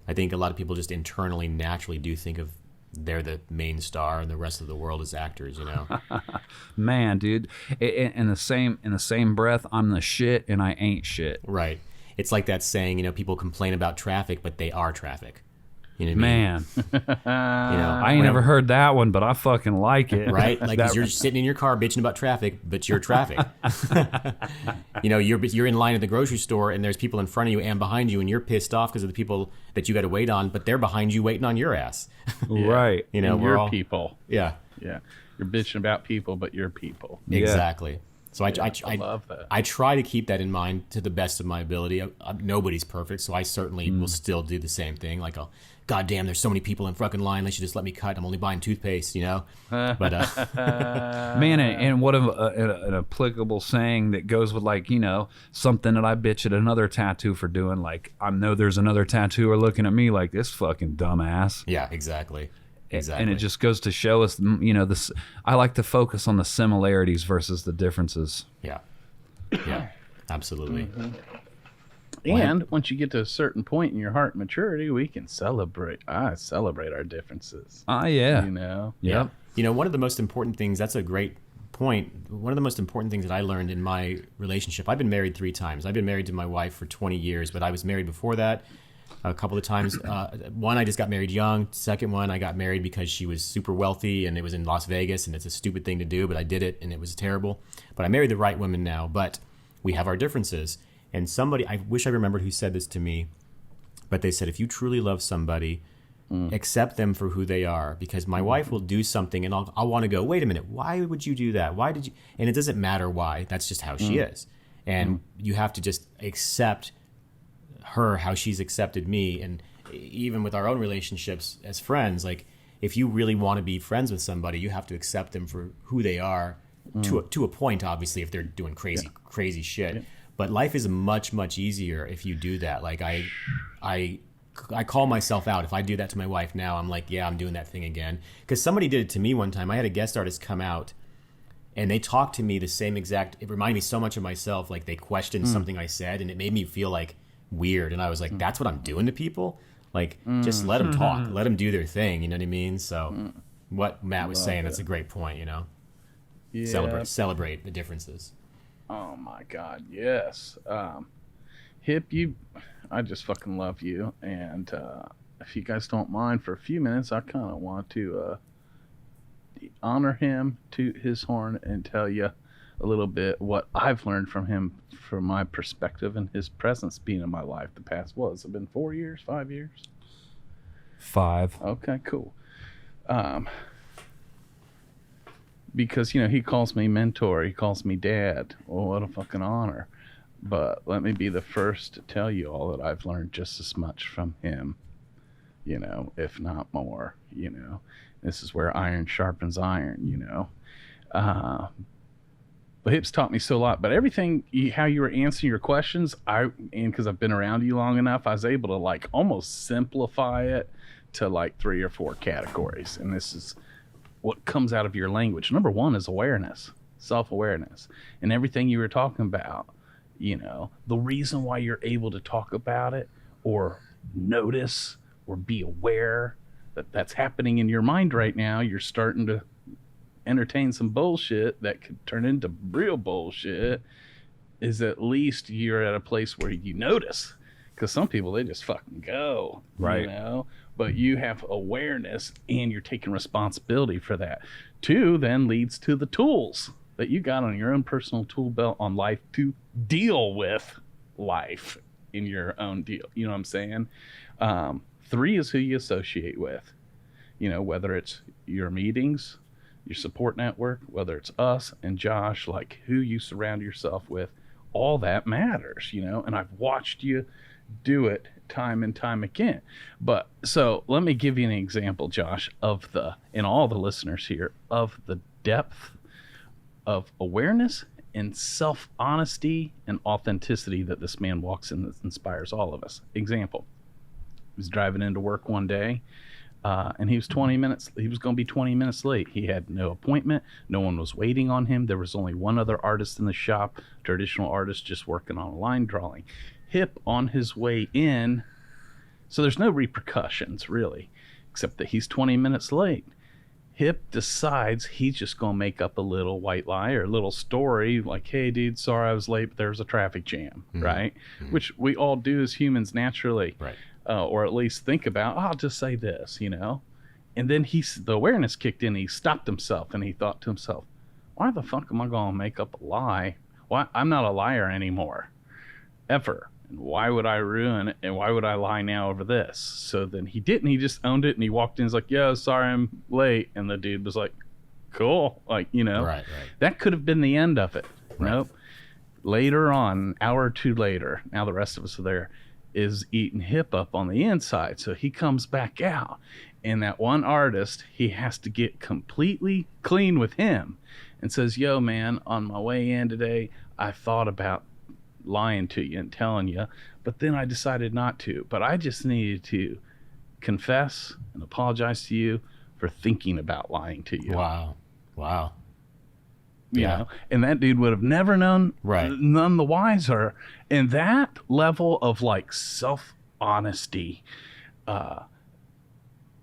a lot of people just internally, naturally do think of they're the main star and the rest of the world is actors, you know? Man, dude, in the same breath, I'm the shit and I ain't shit. Right. It's like that saying, you know, people complain about traffic, but they are traffic. You know what Man, I mean? You know, I ain't never heard that one, but I fucking like it. Right? Like, you're sitting in your car bitching about traffic, but you're traffic. You know, you're in line at the grocery store, and there's people in front of you and behind you, and you're pissed off because of the people that you got to wait on, but they're behind you waiting on your ass. Right. You know, we're all people. Yeah. Yeah. You're bitching about people, but you're people. Exactly. So I love that. I try to keep that in mind to the best of my ability. Nobody's perfect, so I certainly will still do the same thing. Like, God damn, there's so many people in fucking line. They should just let me cut. I'm only buying toothpaste, you know? But man, and what an applicable saying that goes with, like, you know, something that I bitch at another tattoo for doing. Like, I know there's another tattooer looking at me like, this fucking dumbass. Yeah, exactly. Exactly. And it just goes to show us, this. I like to focus on the similarities versus the differences. Yeah. Absolutely. And once you get to a certain point in your heart maturity, we can celebrate. I celebrate our differences. Yeah. Yep. One of the most important things, that's a great point. One of the most important things that I learned in my relationship, I've been married 3 times. I've been married to my wife for 20 years, but I was married before that a couple of times. One, I just got married young. Second one, I got married because she was super wealthy and it was in Las Vegas, and it's a stupid thing to do, but I did it and it was terrible. But I married the right woman now, but we have our differences. And somebody, I wish I remembered who said this to me, but they said, if you truly love somebody, accept them for who they are, because my wife will do something and I'll want to go, wait a minute, why would you do that? Why did you? And it doesn't matter why. That's just how she is. And you have to just accept her how she's accepted me. And even with our own relationships as friends, like if you really want to be friends with somebody, you have to accept them for who they are to a point, obviously, if they're doing crazy shit. Yeah. But life is much, much easier if you do that. Like I call myself out. If I do that to my wife now, I'm like, yeah, I'm doing that thing again. Because somebody did it to me one time. I had a guest artist come out and they talked to me the same exact, it reminded me so much of myself. Like they questioned something I said and it made me feel like weird. And I was like, that's what I'm doing to people? Like, just let them talk. Let them do their thing. You know what I mean? So what Matt was saying, that's a great point, Yeah. Celebrate the differences. Oh my God, yes. Hip, I just fucking love you. And if you guys don't mind, for a few minutes, I kind of want to honor him, toot his horn, and tell you a little bit what I've learned from him, from my perspective and his presence being in my life the past, has it been 4 years, 5 years? 5. Okay, cool. Because, he calls me mentor, he calls me dad. Well, what a fucking honor. But let me be the first to tell you all that I've learned just as much from him, if not more, This is where iron sharpens iron, But Hip's taught me so a lot. But everything, how you were answering your questions, because I've been around you long enough, I was able to almost simplify it to 3 or 4 categories. And this is what comes out of your language. Number 1 is awareness, self-awareness. And everything you were talking about, the reason why you're able to talk about it or notice or be aware that that's happening in your mind right now, you're starting to entertain some bullshit that could turn into real bullshit, is at least you're at a place where you notice. Because some people, they just fucking go, right? But you have awareness and you're taking responsibility for that. 2 then leads to the tools that you got on your own personal tool belt on life to deal with life in your own deal. You know what I'm saying? 3 is who you associate with. Whether it's your meetings, your support network, whether it's us and Josh, who you surround yourself with, all that matters, and I've watched you do it time and time again. But so let me give you an example, Josh, and all the listeners here, of the depth of awareness and self-honesty and authenticity that this man walks in that inspires all of us. Example, he was driving into work one day, and he was going to be 20 minutes late. He had no appointment. No one was waiting on him. There was only one other artist in the shop, traditional artist, just working on a line drawing. Hip on his way in, so there's no repercussions really, except that he's 20 minutes late. Hip decides he's just going to make up a little white lie or a little story like, hey dude, sorry I was late, but there's a traffic jam, right? Which we all do as humans naturally, right? Or at least think about, I'll just say this, and then the awareness kicked in. He stopped himself and he thought to himself, why the fuck am I going to make up a lie? Why? I'm not a liar anymore, ever. And why would I ruin it? And why would I lie now over this? So then he didn't. He just owned it and he walked in. He's like, yeah, sorry I'm late. And the dude was like, cool. Right. That could have been the end of it. Right. Nope. Later on, an hour or 2 later, now the rest of us are there, is eating Hip up on the inside. So he comes back out. And that one artist, he has to get completely clean with him and says, yo, man, on my way in today, I thought about lying to you and telling you, but then I decided not to. But I just needed to confess and apologize to you for thinking about lying to you. Wow. You know, and that dude would have never known, none the wiser. And that level of like self-honesty, and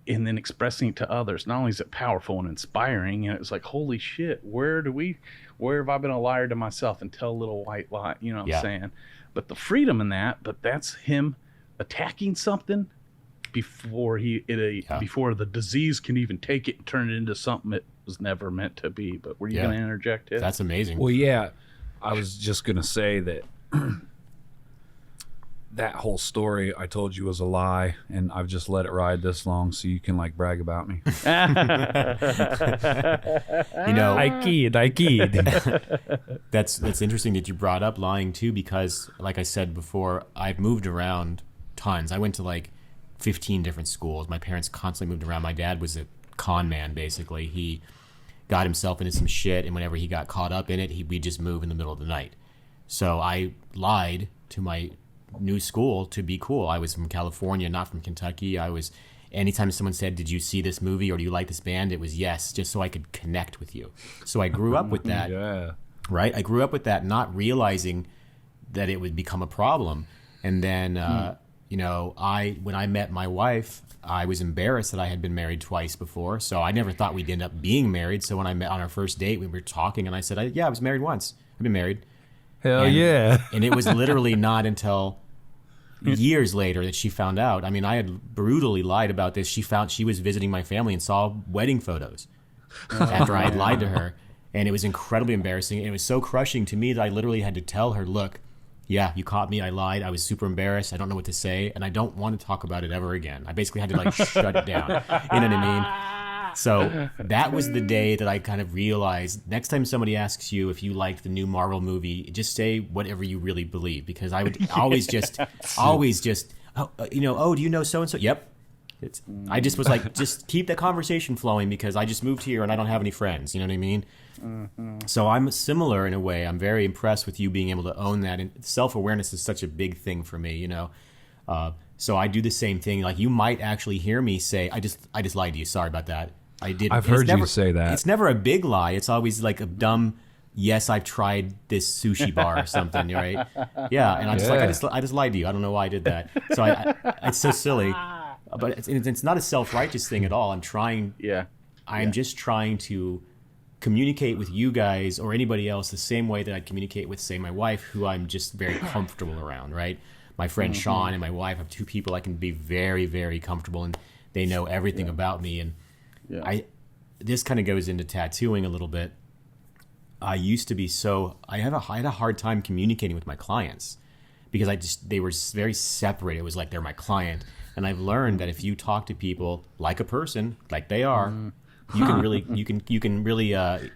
then expressing it to others, not only is it powerful and inspiring, and it's like, holy shit, where have I been a liar to myself and tell a little white lie? You know what I'm saying? But the freedom in that, but that's him attacking something before before the disease can even take it and turn it into something it was never meant to be. But were you going to interject it? That's amazing. Well, yeah, I was just going to say that that whole story I told you was a lie, and I've just let it ride this long so you can like brag about me. You know, I kid. That's interesting that you brought up lying too, because like I said before, I've moved around tons. I went to like 15 different schools. My parents constantly moved around. My dad was a con man, basically. He got himself into some shit, and whenever he got caught up in it, we'd just move in the middle of the night. So I lied to my new school to be cool. I was from California, not from Kentucky. Anytime someone said, "Did you see this movie or do you like this band?" it was yes, just so I could connect with you. So I grew up with that. Right? I grew up with that, not realizing that it would become a problem. And then you know, when I met my wife, I was embarrassed that I had been married twice before, so I never thought we'd end up being married. So when I met on our first date, we were talking, and I said, I was married once. I've been married. And it was literally not until years later that she found out. I mean, I had brutally lied about this. She was visiting my family and saw wedding photos after I had lied to her, and it was incredibly embarrassing. It was so crushing to me that I literally had to tell her, look, yeah, you caught me. I lied. I was super embarrassed. I don't know what to say, and I don't want to talk about it ever again. I basically had to like shut it down. You know what I mean? So that was the day that I kind of realized next time somebody asks you if you liked the new Marvel movie, just say whatever you really believe, because I would always just, do you know so-and-so? Yep. I just was like, just keep the conversation flowing because I just moved here and I don't have any friends. You know what I mean? Mm-hmm. So I'm similar in a way. I'm very impressed with you being able to own that. And self-awareness is such a big thing for me, you know? So I do the same thing. Like you might actually hear me say, I just lied to you. Sorry about that. I did. I've heard you say that. It's never a big lie. It's always like a dumb, yes, I've tried this sushi bar or something, right? Yeah. And I'm just like, I just lied to you. I don't know why I did that. So it's so silly. But it's not a self-righteous thing at all. I'm just trying to communicate with you guys or anybody else the same way that I communicate with, say, my wife, who I'm just very comfortable around, right? My friend Sean and my wife have two people I can be very, very comfortable, and they know everything about me. And this kind of goes into tattooing a little bit. I had a hard time communicating with my clients because they were very separate. It was like they're my client. And I've learned that if you talk to people like a person, like they are, you can really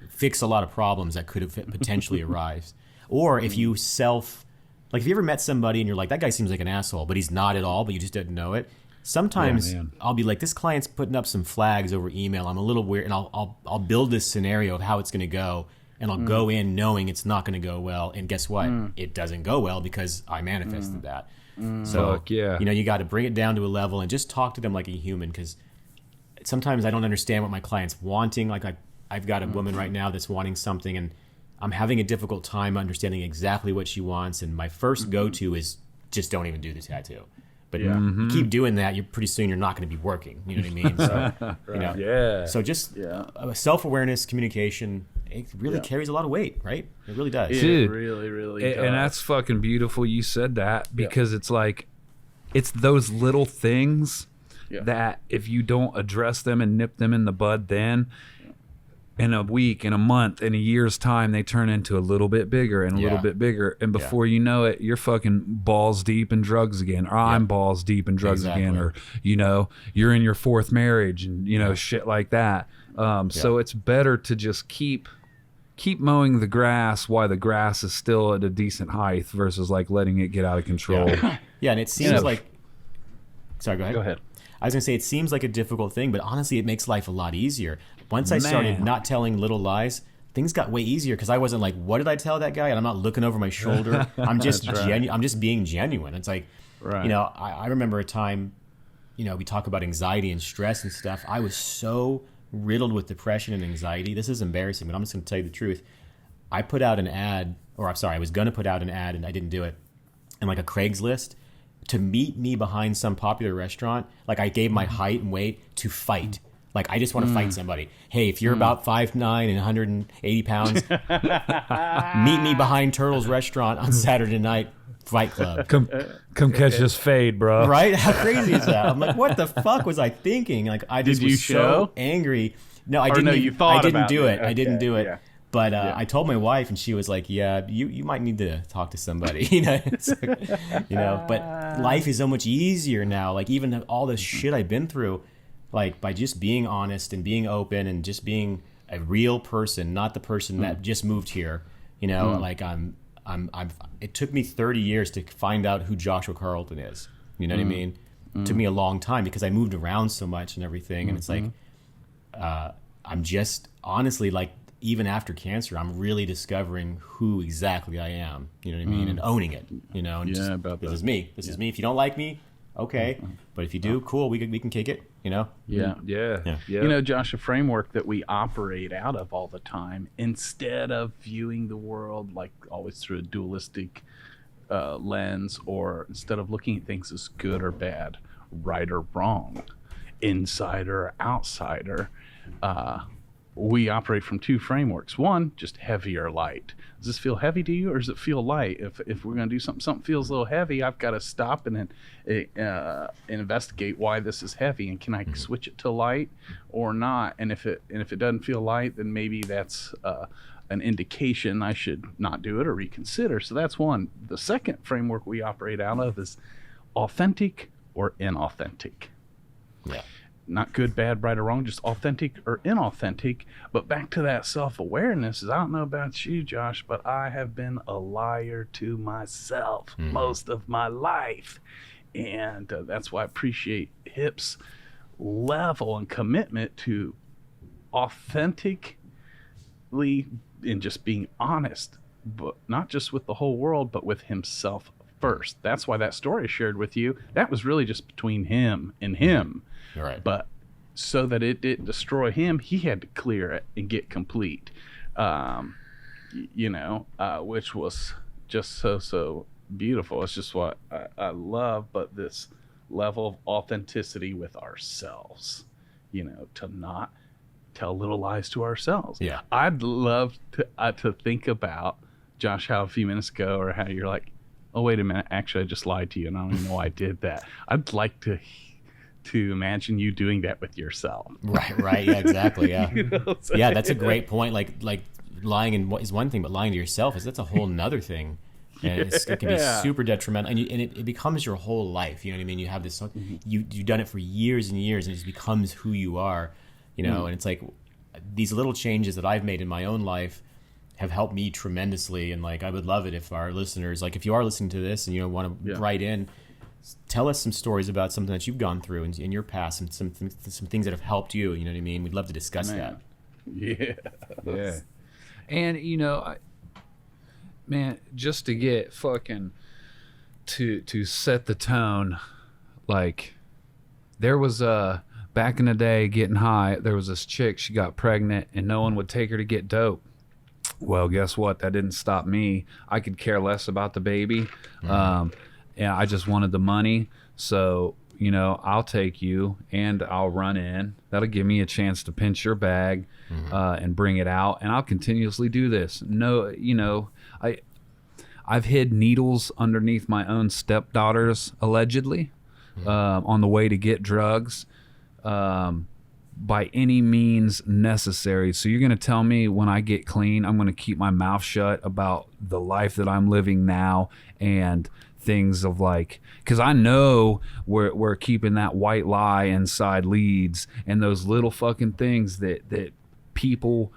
fix a lot of problems that could have potentially arise. Or if you if you ever met somebody and you're like, that guy seems like an asshole, but he's not at all, but you just didn't know it. Sometimes I'll be like, this client's putting up some flags over email. I'm a little weird, and I'll build this scenario of how it's going to go, and I'll go in knowing it's not going to go well. And guess what? It doesn't go well because I manifested that. So, you got to bring it down to a level and just talk to them like a human, because sometimes I don't understand what my client's wanting. Like I've got a woman right now that's wanting something, and I'm having a difficult time understanding exactly what she wants. And my first go-to is just don't even do the tattoo. But you keep doing that, pretty soon you're not going to be working. You know what I mean? So, So just self-awareness, communication, it really carries a lot of weight, right? It really does. Dude, it really, really does. And that's fucking beautiful you said that, because it's like, it's those little things that if you don't address them and nip them in the bud, then in a week, in a month, in a year's time, they turn into a little bit bigger and a little bit bigger. And before you know it, you're fucking balls deep in drugs again, or I'm balls deep in drugs again, or, you're in your fourth marriage and, shit like that. So it's better to just keep mowing the grass while the grass is still at a decent height versus like letting it get out of control. And it seems like, sorry, go ahead. Go ahead. I was going to say, it seems like a difficult thing, but honestly, it makes life a lot easier. Once I started not telling little lies, things got way easier, because I wasn't like, what did I tell that guy? And I'm not looking over my shoulder. I'm just I'm just being genuine. It's like, I remember a time, we talk about anxiety and stress and stuff. I was so riddled with depression and anxiety. This is embarrassing, but I'm just going to tell you the truth. I put out an ad, I was going to put out an ad and I didn't do it, and like a Craigslist to meet me behind some popular restaurant. Like I gave my height and weight to fight. Like I just want to fight somebody. Hey, if you're about 5'9" and 180 pounds, meet me behind Turtle's Restaurant on Saturday night. Fight Club. Come catch this fade, bro. Right? How crazy is that? I'm like, what the fuck was I thinking? Like, I just was so angry. No, I didn't. I didn't do it. I didn't do it. Yeah. But I told my wife, and she was like, "Yeah, you might need to talk to somebody." But life is so much easier now. Like even all the shit I've been through, like by just being honest and being open and just being a real person, not the person that just moved here. Like it took me 30 years to find out who Joshua Carlton is. You know what I mean? It took me a long time because I moved around so much and everything. And it's like, I'm just honestly like, even after cancer, I'm really discovering who exactly I am. You know what I mean? And owning it, and this is me. This is me. If you don't like me, okay. But if you do, cool. We can kick it, Yeah. Josh, a framework that we operate out of all the time, instead of viewing the world like always through a dualistic lens, or instead of looking at things as good or bad, right or wrong, insider or outsider, we operate from two frameworks. One, just heavy or light. Does this feel heavy to you, or does it feel light? If we're going to do something feels a little heavy, I've got to stop and then investigate why this is heavy, and can I switch it to light or not? And if it doesn't feel light, then maybe that's an indication I should not do it or reconsider. So that's one. The second framework we operate out of is authentic or inauthentic. Yeah. Not good, bad, right or wrong, just authentic or inauthentic. But back to that self-awareness, I don't know about you, Josh, but I have been a liar to myself most of my life. And that's why I appreciate Hip's level and commitment to authentically and just being honest, but not just with the whole world, but with himself first. That's why that story I shared with you, that was really just between him and him. Right. But so that it didn't destroy him, he had to clear it and get complete, which was just so beautiful. It's just what I love, but this level of authenticity with ourselves, to not tell little lies to ourselves. Yeah. I'd love to think about, Josh, how a few minutes ago, or how you're like, oh, wait a minute, actually, I just lied to you, and I don't even know I did that. I'd like to imagine you doing that with yourself. Right. Yeah, exactly. Yeah. Yeah, that's a great point. Like lying is one thing, but lying to yourself that's a whole nother thing. And it can be super detrimental, and it becomes your whole life. You know what I mean? You have this, you've done it for years and years, and it just becomes who you are. And it's like these little changes that I've made in my own life have helped me tremendously. And like, I would love it if our listeners, like if you are listening to this and you want to write in, tell us some stories about something that you've gone through in your past, and some things that have helped you. You know what I mean? We'd love to discuss that. Yeah. And man, just to get fucking to set the tone, like there was back in the day getting high, there was this chick, she got pregnant and no one would take her to get dope. Well, guess what? That didn't stop me. I could care less about the baby. And I just wanted the money. So, I'll take you and I'll run in. That'll give me a chance to pinch your bag and bring it out. And I'll continuously do this. No, I've hid needles underneath my own stepdaughters, allegedly, on the way to get drugs. By any means necessary. So you're going to tell me when I get clean, I'm going to keep my mouth shut about the life that I'm living now and things of like, because I know we're keeping that white lie inside leads and those little fucking things that people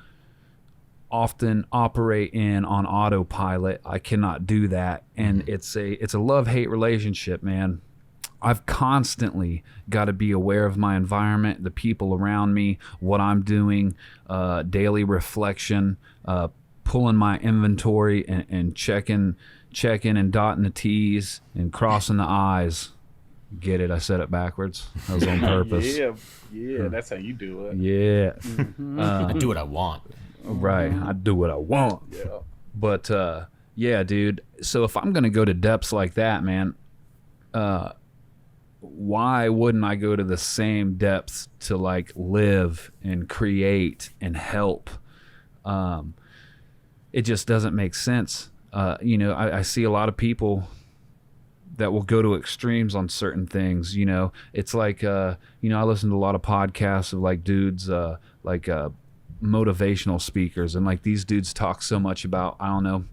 often operate in on autopilot. I cannot do that. And it's a love-hate relationship, man. I've constantly got to be aware of my environment, the people around me, what I'm doing, daily reflection, pulling my inventory and checking and dotting the T's and crossing the I's. Get it? I said it backwards. That was on purpose. Yeah, that's how you do it. Yeah. I do what I want. Right. I do what I want. Yeah. But yeah, dude. So if I'm gonna go to depths like that, man, why wouldn't I go to the same depths to like live and create and help? It just doesn't make sense. You know, I see a lot of people that will go to extremes on certain things. You know, it's like, you know, I listen to a lot of podcasts of like dudes, like motivational speakers, and like these dudes talk so much about, I don't know,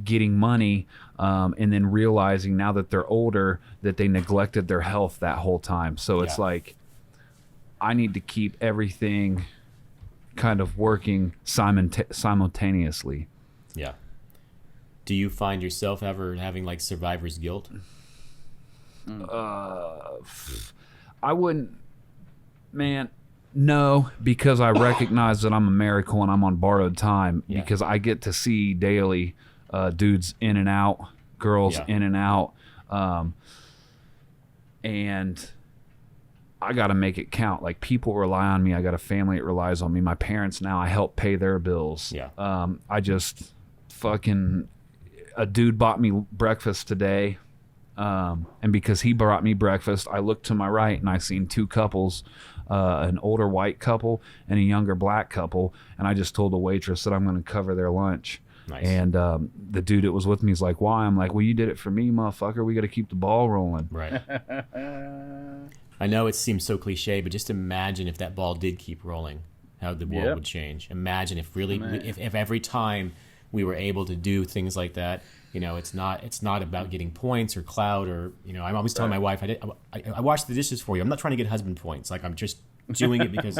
getting money, and then realizing now that they're older that they neglected their health that whole time. So it's like, I need to keep everything kind of working simultaneously. Yeah. Do you find yourself ever having like survivor's guilt? I wouldn't, man. No, because I recognize that I'm a miracle and I'm on borrowed time, because I get to see daily dudes in and out, girls in and out, and I got to make it count. Like, people rely on me. I got a family that relies on me. My parents now, I help pay their bills. I just fucking, a dude bought me breakfast today. And because he brought me breakfast, I looked to my right and I seen two couples, an older white couple and a younger black couple. And I just told the waitress that I'm going to cover their lunch. Nice. And the dude that was with me is like, why? I'm like, well, you did it for me, motherfucker. We got to keep the ball rolling. Right. I know it seems so cliche, but just imagine if that ball did keep rolling, how the world would change. Imagine if really, if every time we were able to do things like that. You know, it's not about getting points or clout, or, you know, I'm always telling my wife, I washed the dishes for you. I'm not trying to get husband points. Like, I'm just doing it because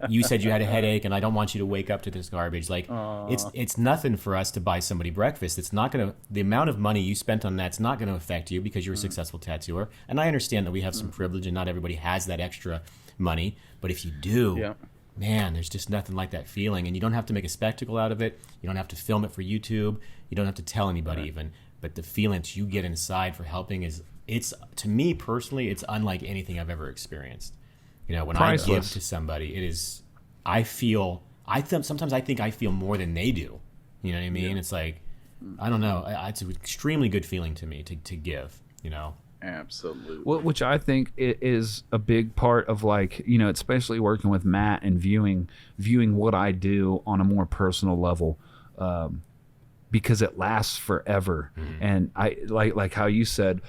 you said you had a headache and I don't want you to wake up to this garbage. Like, it's nothing for us to buy somebody breakfast. It's not going to, the amount of money you spent on that's not going to affect you because you're a successful tattooer. And I understand that we have some privilege and not everybody has that extra money. But if you do, man, there's just nothing like that feeling. And you don't have to make a spectacle out of it. You don't have to film it for YouTube. You don't have to tell anybody even. But the feeling that you get inside for helping it's to me personally, it's unlike anything I've ever experienced. You know, when Priceless. I give to somebody, it is, sometimes I think I feel more than they do. You know what I mean? It's like, I don't know. It's an extremely good feeling to me to give, you know? Absolutely. Which I think is a big part of, like, you know, especially working with Matt and viewing what I do on a more personal level, because it lasts forever. And I like how you said,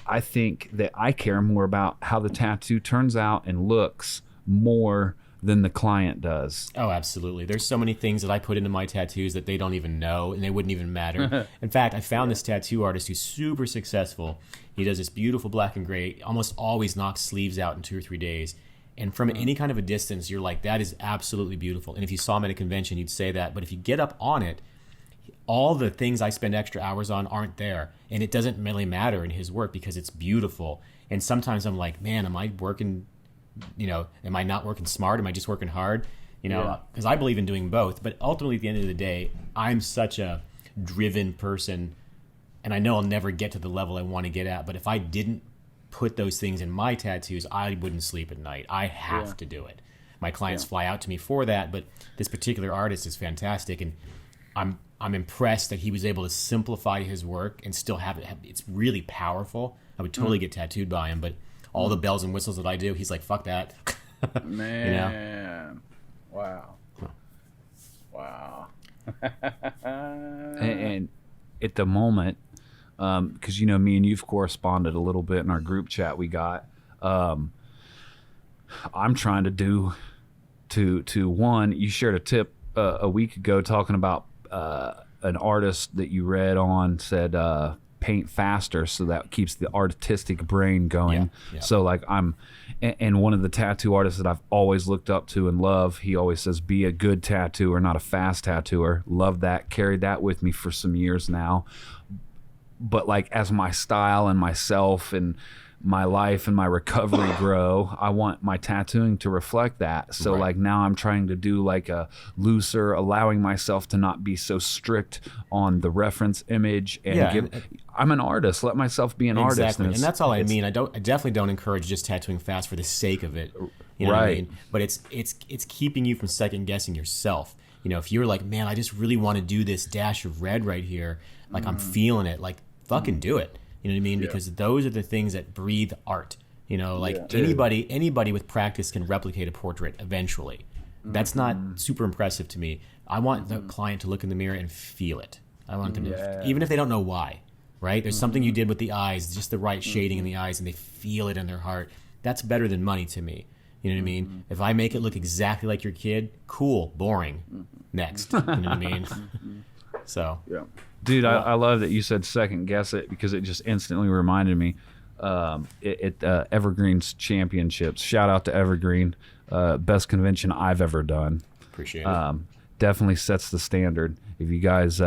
I think that I care more about how the tattoo turns out and looks more than the client does. Oh, absolutely. There's so many things that I put into my tattoos that they don't even know, and they wouldn't even matter. In fact, I found this tattoo artist who's super successful. He does this beautiful black and gray, almost always knocks sleeves out in 2 or 3 days. And from any kind of a distance, you're like, that is absolutely beautiful. And if you saw him at a convention, you'd say that. But if you get up on it, all the things I spend extra hours on aren't there. And it doesn't really matter in his work because it's beautiful. And sometimes I'm like, man, am I working, you know, am I not working smart? Am I just working hard? You know, because I believe in doing both. But ultimately, at the end of the day, I'm such a driven person. And I know I'll never get to the level I want to get at. But if I didn't put those things in my tattoos, I wouldn't sleep at night. I have to do it. My clients fly out to me for that. But this particular artist is fantastic. And I'm impressed that he was able to simplify his work and still have it. It's really powerful. I would totally get tattooed by him. But all the bells and whistles that I do, he's like, fuck that. Man. You know? Wow. Wow. And at the moment, because, you know, me and you've corresponded a little bit in our group chat we got, I'm trying to do to one, you shared a tip a week ago talking about an artist that you read on said paint faster, so that keeps the artistic brain going. So like and one of the tattoo artists that I've always looked up to and love, he always says, be a good tattooer, not a fast tattooer. Love that. Carried that with me for some years now. But like, as my style and myself and my life and my recovery grow, I want my tattooing to reflect that. So like now I'm trying to do like a looser, allowing myself to not be so strict on the reference image and I'm an artist. Let myself be an artist. And that's all I mean. I definitely don't encourage just tattooing fast for the sake of it. You know what I mean? But it's keeping you from second guessing yourself. You know, if you're like, man, I just really want to do this dash of red right here, like I'm feeling it, like fucking do it. You know what I mean? Because those are the things that breathe art. You know, like anybody with practice can replicate a portrait eventually. That's not super impressive to me. I want the client to look in the mirror and feel it. I want them to, even if they don't know why, right? There's something you did with the eyes, just the right shading in the eyes, and they feel it in their heart. That's better than money to me. You know what I mean? If I make it look exactly like your kid, cool, boring. Next. You know what I mean? So. Yeah. Dude, I love that you said second guess it, because it just instantly reminded me at Evergreen's Championships. Shout out to Evergreen. Best convention I've ever done. Appreciate it. Definitely sets the standard. If you guys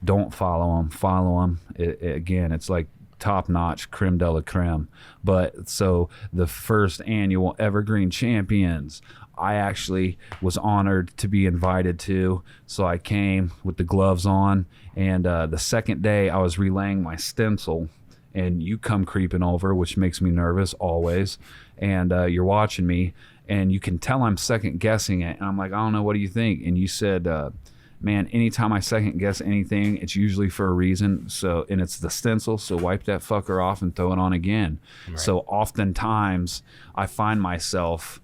don't follow them, follow them. Again, it's like top-notch, creme de la creme. But so the first annual Evergreen Champions, I actually was honored to be invited to. So I came with the gloves on, and the second day I was relaying my stencil, and you come creeping over, which makes me nervous always. And you're watching me, and you can tell I'm second guessing it. And I'm like, I don't know, what do you think? And you said, man, anytime I second guess anything, it's usually for a reason. So, and it's the stencil, so wipe that fucker off and throw it on again. Right. So oftentimes I find myself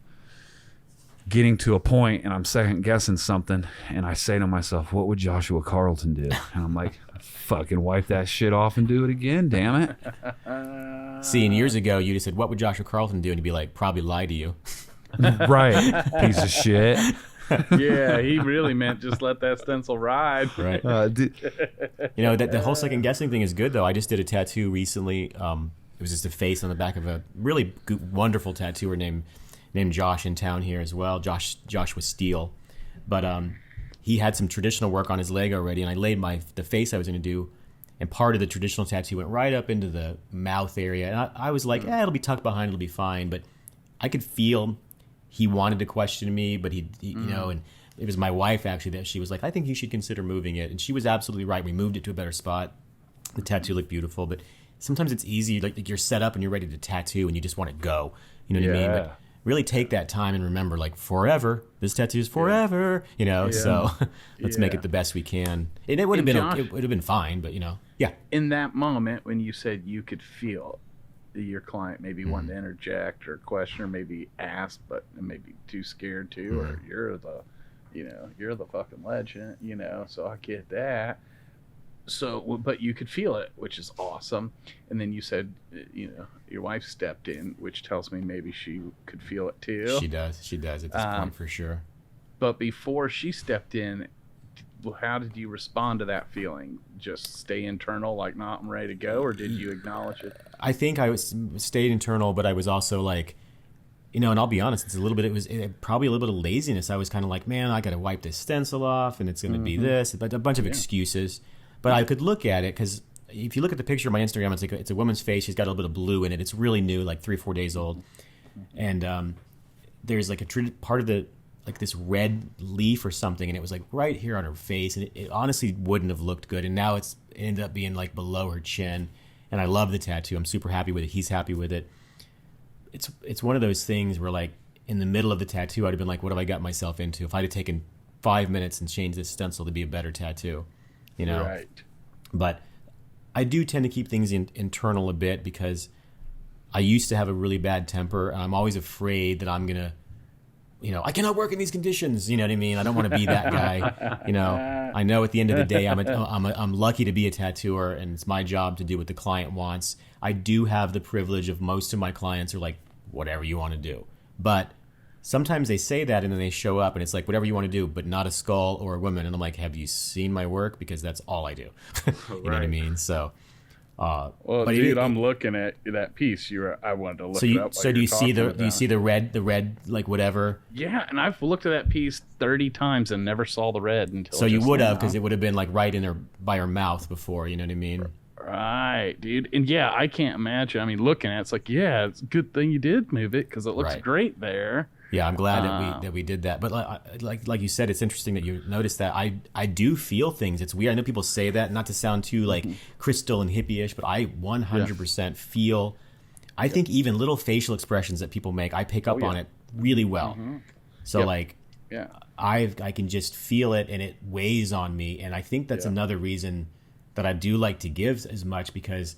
getting to a point and I'm second guessing something, and I say to myself, what would Joshua Carlton do? And I'm like, fucking wipe that shit off and do it again, damn it. See, and years ago you just said, what would Joshua Carlton do? And he'd be like, probably lie to you. Right, piece of shit. Yeah, he really meant just let that stencil ride. Right. You know, that the whole second guessing thing is good, though. I just did a tattoo recently. It was just a face on the back of a really good, wonderful tattooer named Josh in town here as well. Joshua Steele. But he had some traditional work on his leg already, and I laid the face I was going to do, and part of the traditional tattoo went right up into the mouth area. And I was like, it'll be tucked behind, it'll be fine. But I could feel he wanted to question me, but he you know, and it was my wife actually that she was like, I think you should consider moving it. And she was absolutely right. We moved it to a better spot. The tattoo looked beautiful, but sometimes it's easy, like you're set up and you're ready to tattoo and you just want to go. You know what I mean? But really take that time and remember, like, forever. This tattoo is forever. You know, so let's make it the best we can. And it would have been it would have been fine, but you know, In that moment when you said you could feel your client maybe wanting to interject or question or maybe ask, but maybe too scared to, or you're the fucking legend, you know, so I get that. So, but you could feel it, which is awesome. And then you said, you know, your wife stepped in, which tells me maybe she could feel it too. She does at this point for sure. But before she stepped in, how did you respond to that feeling? Just stay internal, like, I'm ready to go, or did you acknowledge it? I think I stayed internal, but I was also like, you know, and I'll be honest, it was probably a little bit of laziness. I was kind of like, man, I got to wipe this stencil off, and it's going to be this, but a bunch of excuses. But I could look at it, because if you look at the picture of my Instagram, it's a woman's face. She's got a little bit of blue in it. It's really new, like 3 or 4 days old. And there's like part of the, like this red leaf or something, and it was like right here on her face, and it honestly wouldn't have looked good. And now it ended up being like below her chin. And I love the tattoo. I'm super happy with it. He's happy with it. It's one of those things where, like, in the middle of the tattoo, I'd have been like, what have I got myself into? If I'd have taken 5 minutes and changed this stencil to be a better tattoo, you know? Right. But I do tend to keep things internal a bit, because I used to have a really bad temper, and I'm always afraid that I'm going to, you know, I cannot work in these conditions. You know what I mean? I don't want to be that guy. You know, I know at the end of the day, I'm lucky to be a tattooer, and it's my job to do what the client wants. I do have the privilege of most of my clients are like, whatever you want to do. But sometimes they say that, and then they show up, and it's like, whatever you want to do, but not a skull or a woman. And I'm like, have you seen my work? Because that's all I do. You know what I mean? So. Well, but dude, I'm looking at that piece. I wanted to look it up. So do you see the red like whatever? Yeah, and I've looked at that piece 30 times and never saw the red until. So you would have, because it would have been like right in her by her mouth before. You know what I mean? Right, dude. And yeah, I can't imagine. I mean, looking at it's like, yeah, it's a good thing you did move it because it looks great there. Yeah, I'm glad that we did that. But like you said, it's interesting that you noticed that. I do feel things. It's weird. I know people say that, not to sound too like crystal and hippie-ish, but I 100% feel. I think even little facial expressions that people make, I pick up on it really well. So I can just feel it, and it weighs on me. And I think that's another reason that I do like to give as much, because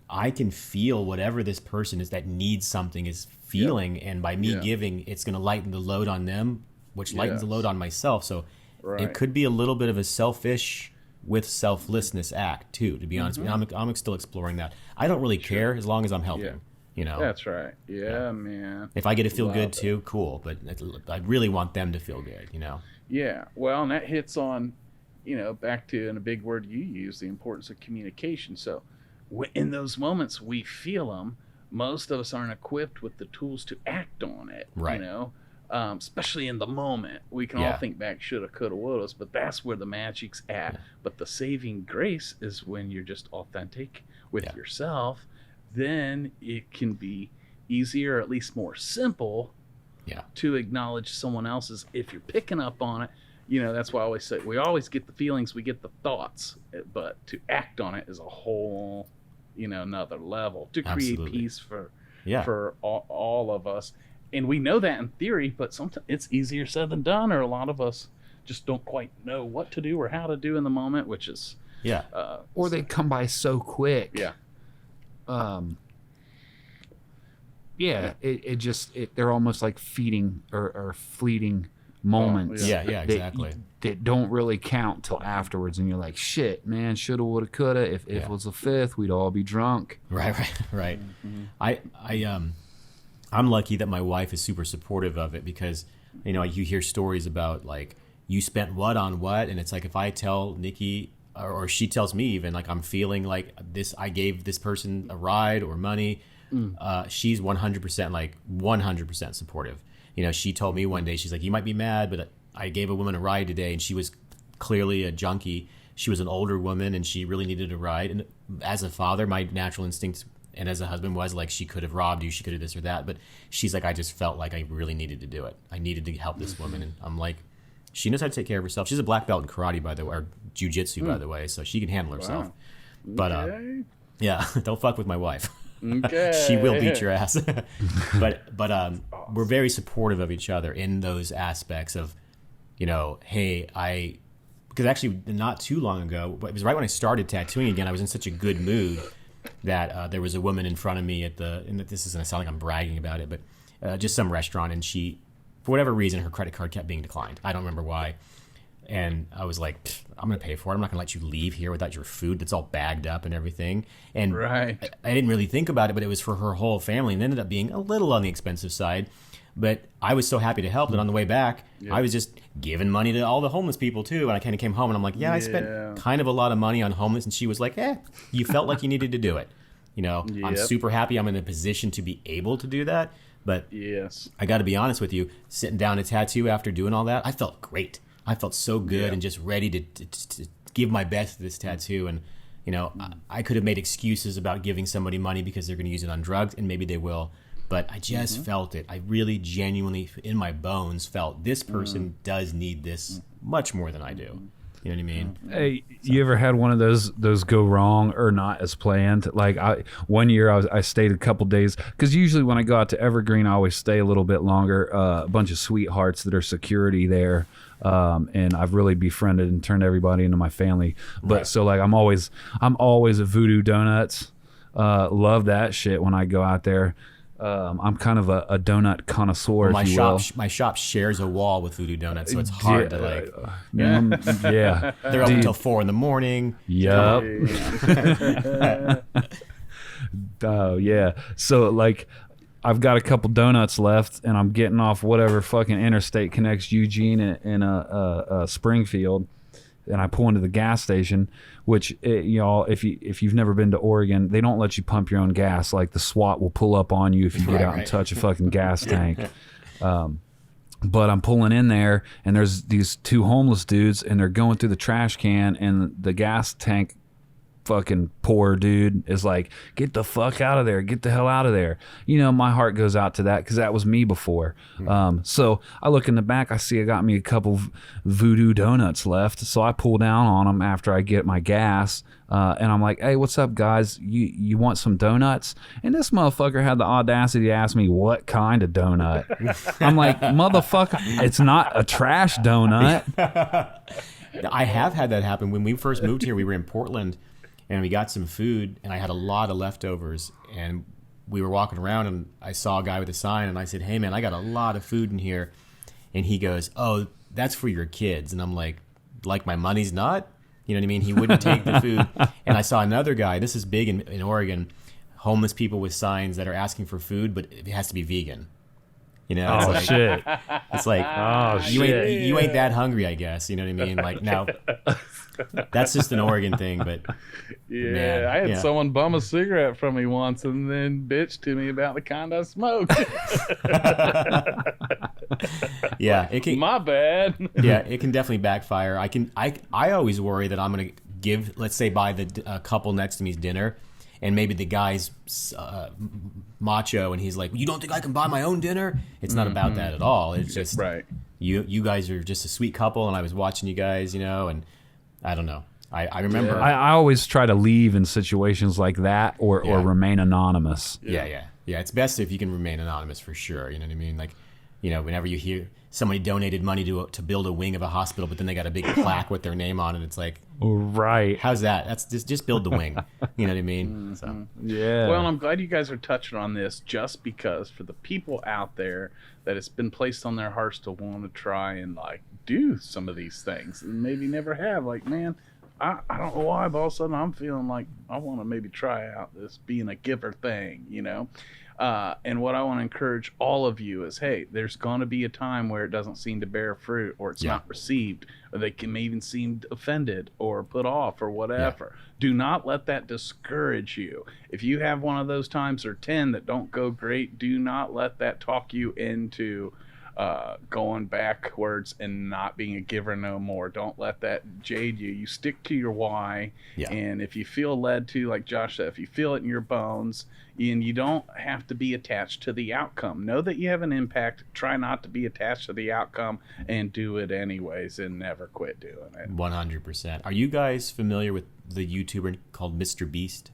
I can feel whatever this person is that needs something is feeling, and by me giving, it's going to lighten the load on them, which lightens the load on myself. So it could be a little bit of a selfish with selflessness act too, to be honest with you. I'm still exploring that. I don't really care as long as I'm helping. You know, that's right. Yeah, man. If I get to feel good too, cool. But I really want them to feel good. You know. Yeah. Well, and that hits on, back to, in a big word you use, the importance of communication. So in those moments we feel them, most of us aren't equipped with the tools to act on it. Right. Especially in the moment. We can all think back, shoulda, coulda, woulda, but that's where the magic's at. Yeah. But the saving grace is when you're just authentic with yourself. Then it can be easier, or at least more simple, to acknowledge someone else's. If you're picking up on it, that's why I always say we always get the feelings, we get the thoughts, but to act on it is a whole, another level to create peace for all of us. And we know that in theory, but sometimes it's easier said than done, or a lot of us just don't quite know what to do or how to do in the moment, which is or they come by so quick. They're almost like feeding or fleeting moments. Exactly. That don't really count till afterwards, and you're like, shit, man, shoulda, woulda, coulda. If it was the 5th, we'd all be drunk. Right. I'm lucky that my wife is super supportive of it, because you hear stories about like you spent what on what, and it's like if I tell Nikki or she tells me even like I'm feeling like this, I gave this person a ride or money, she's 100% supportive. She told me one day, she's like, you might be mad, but I gave a woman a ride today, and she was clearly a junkie. She was an older woman, and she really needed a ride. And as a father, my natural instinct, and as a husband, was like, she could have robbed you, she could have this or that. But she's like, I just felt like I really needed to do it. I needed to help this woman. And I'm like, she knows how to take care of herself. She's a black belt in karate, by the way, or jiu-jitsu, by the way, so she can handle herself. But don't fuck with my wife. Okay. She will beat your ass. but we're very supportive of each other in those aspects of, hey, because actually not too long ago, it was right when I started tattooing again, I was in such a good mood that there was a woman in front of me and this is going to sound like I'm bragging about it, but just some restaurant, and she, for whatever reason, her credit card kept being declined. I don't remember why. And I was like, I'm going to pay for it. I'm not going to let you leave here without your food that's all bagged up and everything. And I didn't really think about it, but it was for her whole family, and it ended up being a little on the expensive side. But I was so happy to help that on the way back, I was just giving money to all the homeless people too. And I kind of came home and I'm like, I spent kind of a lot of money on homeless. And she was like, you felt like you needed to do it. I'm super happy I'm in a position to be able to do that. But I got to be honest with you, sitting down to tattoo after doing all that, I felt great. I felt so good and just ready to give my best to this tattoo. And, I could have made excuses about giving somebody money because they're going to use it on drugs, and maybe they will. But I just felt it. I really genuinely, in my bones, felt this person does need this much more than I do. You know what I mean? Hey, you ever had one of those go wrong or not as planned? Like one year I stayed a couple days, because usually when I go out to Evergreen, I always stay a little bit longer. A bunch of sweethearts that are security there. And I've really befriended and turned everybody into my family. But so like I'm always at Voodoo Donuts. Love that shit when I go out there. I'm kind of a donut connoisseur. Well, my shop shares a wall with Voodoo Donuts, so it's hard to like. They're open until 4 a.m. Yep. Oh yeah. So like, I've got a couple donuts left, and I'm getting off whatever fucking interstate connects Eugene and Springfield, and I pull into the gas station, which if you've never been to Oregon, they don't let you pump your own gas. Like the SWAT will pull up on you if you get out and touch a fucking gas tank. But I'm pulling in there, and there's these two homeless dudes, and they're going through the trash can, and the gas tank fucking poor dude is like, get the fuck out of there, get the hell out of there. You know, my heart goes out to that because that was me before. So I look in the back, I see I got me a couple voodoo donuts left. So I pull down on them after I get my gas. And I'm like, hey, what's up, guys? You want some donuts? And this motherfucker had the audacity to ask me what kind of donut. I'm like, motherfucker, it's not a trash donut. I have had that happen. When we first moved here, we were in Portland, and we got some food, and I had a lot of leftovers. And we were walking around, and I saw a guy with a sign, and I said, hey, man, I got a lot of food in here. And he goes, oh, that's for your kids. And I'm like my money's not? You know what I mean? He wouldn't take the food. And I saw another guy, this is big in Oregon, homeless people with signs that are asking for food, but it has to be vegan. You know, it's Oh, like, shit. it's like you ain't that hungry, I guess. You know what I mean? Like, now, that's just an Oregon thing, but Yeah, man, I had someone bum a cigarette from me once and then bitch to me about the kind I smoke. yeah, it can. My bad. Yeah, it can definitely backfire. I always worry that I'm gonna give, let's say, buy the couple next to me's dinner, and maybe the guy's macho, and he's like, you don't think I can buy my own dinner? It's not about that at all. It's just Right. You guys are just a sweet couple, and I was watching you guys, you know, and I don't know. I remember. I always try to leave in situations like that or Yeah. remain anonymous. Yeah. It's best if you can remain anonymous for sure. You know what I mean? Like, you know, whenever you hear somebody donated money to build a wing of a hospital, but then they got a big plaque with their name on it, it's like, Right. how's that? That's just build the wing. You know what I mean? So Yeah. Well, I'm glad you guys are touching on this just because for the people out there that it's been placed on their hearts to want to try and like do some of these things and maybe never have. Like, man, I don't know why, but all of a sudden I'm feeling like I want to maybe try out this being a giver thing, you know? And what I want to encourage all of you is, hey, there's going to be a time where it doesn't seem to bear fruit or it's not received, or they can even seem offended or put off or whatever. Do not let that discourage you. If you have one of those times or 10 that don't go great, do not let that talk you into going backwards and not being a giver no more. Don't let that jade you. You stick to your why. And if you feel led to, like Josh said, if you feel it in your bones, and you don't have to be attached to the outcome. Know that you have an impact. Try not to be attached to the outcome and do it anyways and never quit doing it. 100%. Are you guys familiar with the YouTuber called Mr. Beast?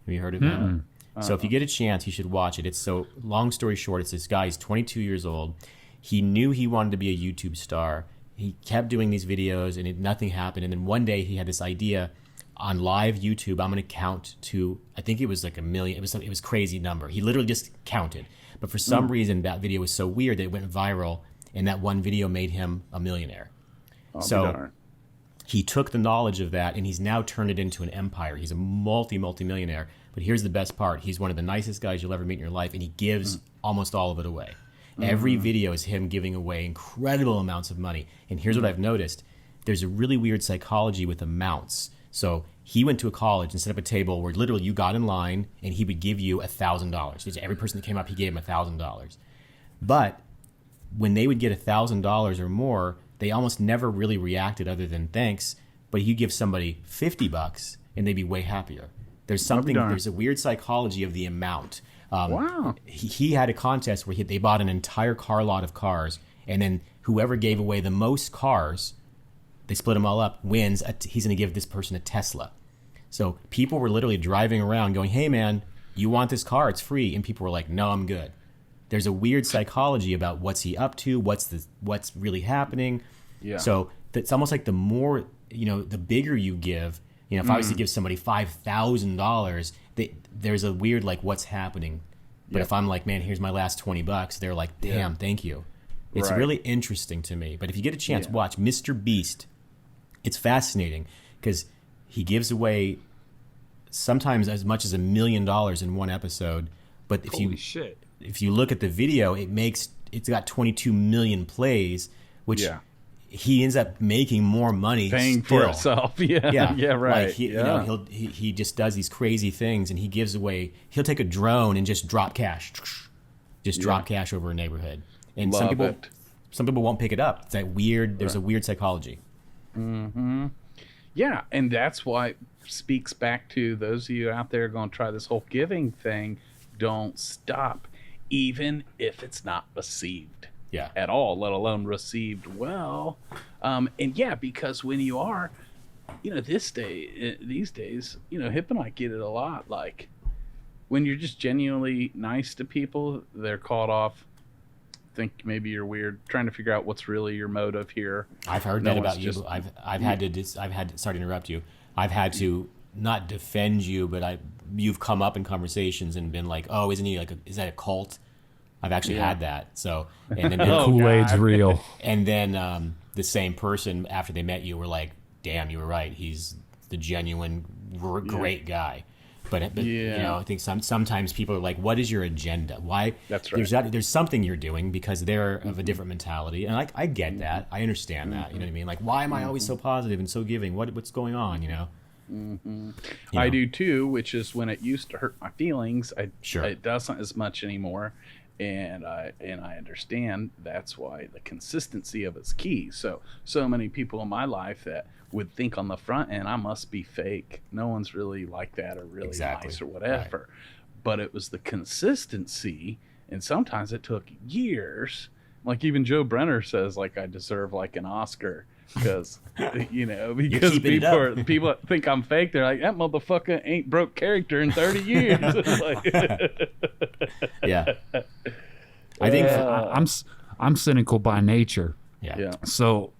Have you heard of him? So if you get a chance, you should watch it. It's so, long story short, it's this guy, he's 22 years old. He knew he wanted to be a YouTube star. He kept doing these videos and nothing happened. And then one day he had this idea on live YouTube. I'm going to count to, I think it was like 1 million. It was crazy number. He literally just counted. But for some reason, that video was so weird that it went viral. And that one video made him a millionaire. So he took the knowledge of that and he's now turned it into an empire. He's a multi-millionaire. But here's the best part. He's one of the nicest guys you'll ever meet in your life, and he gives almost all of it away. Every video is him giving away incredible amounts of money. And here's what I've noticed. There's a really weird psychology with amounts. So he went to a college and set up a table where literally you got in line, and he would give you $1,000. Every person that came up, he gave him $1,000. But when they would get $1,000 or more, they almost never really reacted other than thanks. But you give somebody $50, and they'd be way happier. There's a weird psychology of the amount. Wow. He had a contest where they bought an entire car lot of cars, and then whoever gave away the most cars, they split them all up, wins. He's going to give this person a Tesla. So people were literally driving around going, hey, man, you want this car? It's free. And people were like, no, I'm good. There's a weird psychology about what's he up to, what's really happening. Yeah. So it's almost like the more, the bigger you give, if I was to give somebody $5,000, there's a weird, like, what's happening? But if I'm like, man, here's my last $20, they're like, damn, thank you. It's really interesting to me. But if you get a chance, watch Mr. Beast. It's fascinating because he gives away sometimes as much as $1 million in one episode. But if you look at the video, it's got 22 million plays, which he ends up making more money, paying still. for itself. Yeah, right. Like he just does these crazy things, and he gives away. He'll take a drone and just drop cash, drop cash over a neighborhood, and some people won't pick it up. It's that weird. There's a weird psychology. Yeah, and that's why speaks back to those of you out there going to try this whole giving thing. Don't stop, even if it's not received at all, let alone received well. And yeah, because when you are, these days, Hip and I get it a lot. Like when you're just genuinely nice to people, they're caught off. Think maybe you're weird, trying to figure out what's really your motive here. I've heard that about you. I've had to sorry to interrupt you. I've had to not defend you, but you've come up in conversations and been like, oh, isn't he is that a cult? I've actually had that. So, and then Kool-Aid's real. And then the same person after they met you were like, damn, you were right. He's the genuine great guy. But I think sometimes people are like, what is your agenda? Why? That's right. There's something you're doing because they're of a different mentality. And I get that. I understand that. You know what I mean? Like, why am I always so positive and so giving? What's going on, I do too, which is when it used to hurt my feelings. Sure. It doesn't as much anymore. And I understand that's why the consistency of it's key. So many people in my life that would think on the front end, I must be fake. No one's really like that or really nice or whatever. Right. But it was the consistency, and sometimes it took years. Like even Joe Brenner says, like I deserve like an Oscar because because people think I'm fake. They're like, that motherfucker ain't broke character in 30 years. Yeah, I think I'm cynical by nature. Yeah. So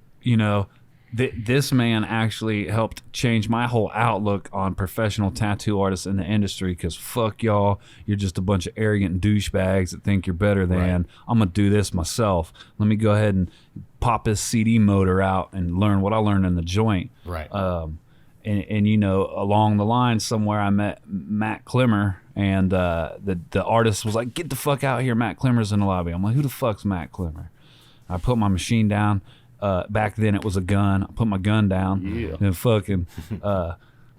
this man actually helped change my whole outlook on professional tattoo artists in the industry, because fuck y'all, you're just a bunch of arrogant douchebags that think you're better than. Right. I'm going to do this myself. Let me go ahead and pop this CD motor out and learn what I learned in the joint. Right. And along the line somewhere I met Matt Clemmer, and the artist was like, get the fuck out here, Matt Clemmer's in the lobby. I'm like, who the fuck's Matt Clemmer? I put my machine down. Back then it was a gun. I put my gun down and fucking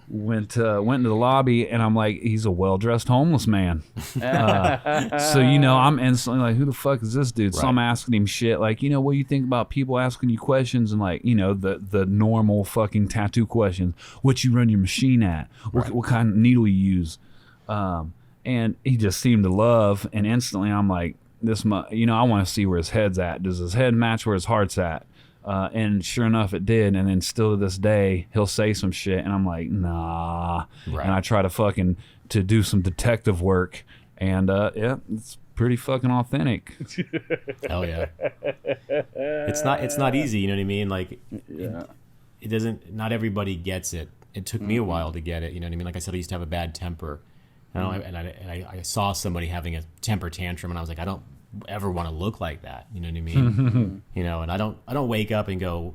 went into the lobby, and I'm like, he's a well-dressed homeless man. So I'm instantly like, who the fuck is this dude? Right. So I'm asking him shit like, what do you think about people asking you questions, and like, the normal fucking tattoo questions. What you run your machine at? What kind of needle you use? And he just seemed to love, and instantly I'm like, I want to see where his head's at. Does his head match where his heart's at? And sure enough, it did. And then still to this day, he'll say some shit, and I'm like, nah. Right. And I try to do some detective work, and it's pretty fucking authentic. Hell yeah. It's not easy. You know what I mean? Like, it doesn't. Not everybody gets it. It took me a while to get it. You know what I mean? Like I said, I used to have a bad temper, and I saw somebody having a temper tantrum, and I was like, I don't ever want to look like that. You know what I mean? And I don't wake up and go,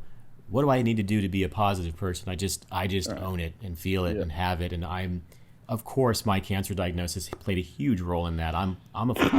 what do I need to do to be a positive person? I just own it and feel it and have it. And of course my cancer diagnosis played a huge role in that. I'm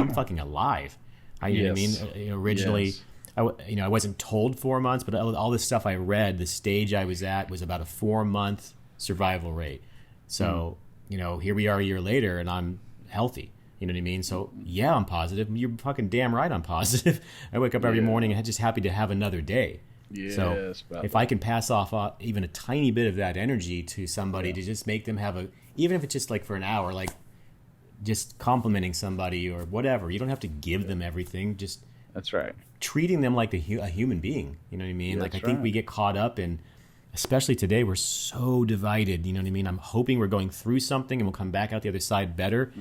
fucking alive. You know what I mean? Originally, I wasn't told 4 months, but all this stuff I read, the stage I was at was about a 4-month survival rate. So, here we are a year later, and I'm healthy. You know what I mean? So, yeah, I'm positive. You're fucking damn right I'm positive. I wake up every morning and I'm just happy to have another day. Yes, so if I can pass off even a tiny bit of that energy to somebody to just make them have even if it's just like for an hour, like just complimenting somebody or whatever. You don't have to give them everything. Just that's right. Treating them like a human being. You know what I mean? Like I think we get caught up in, especially today, we're so divided. You know what I mean? I'm hoping we're going through something and we'll come back out the other side better.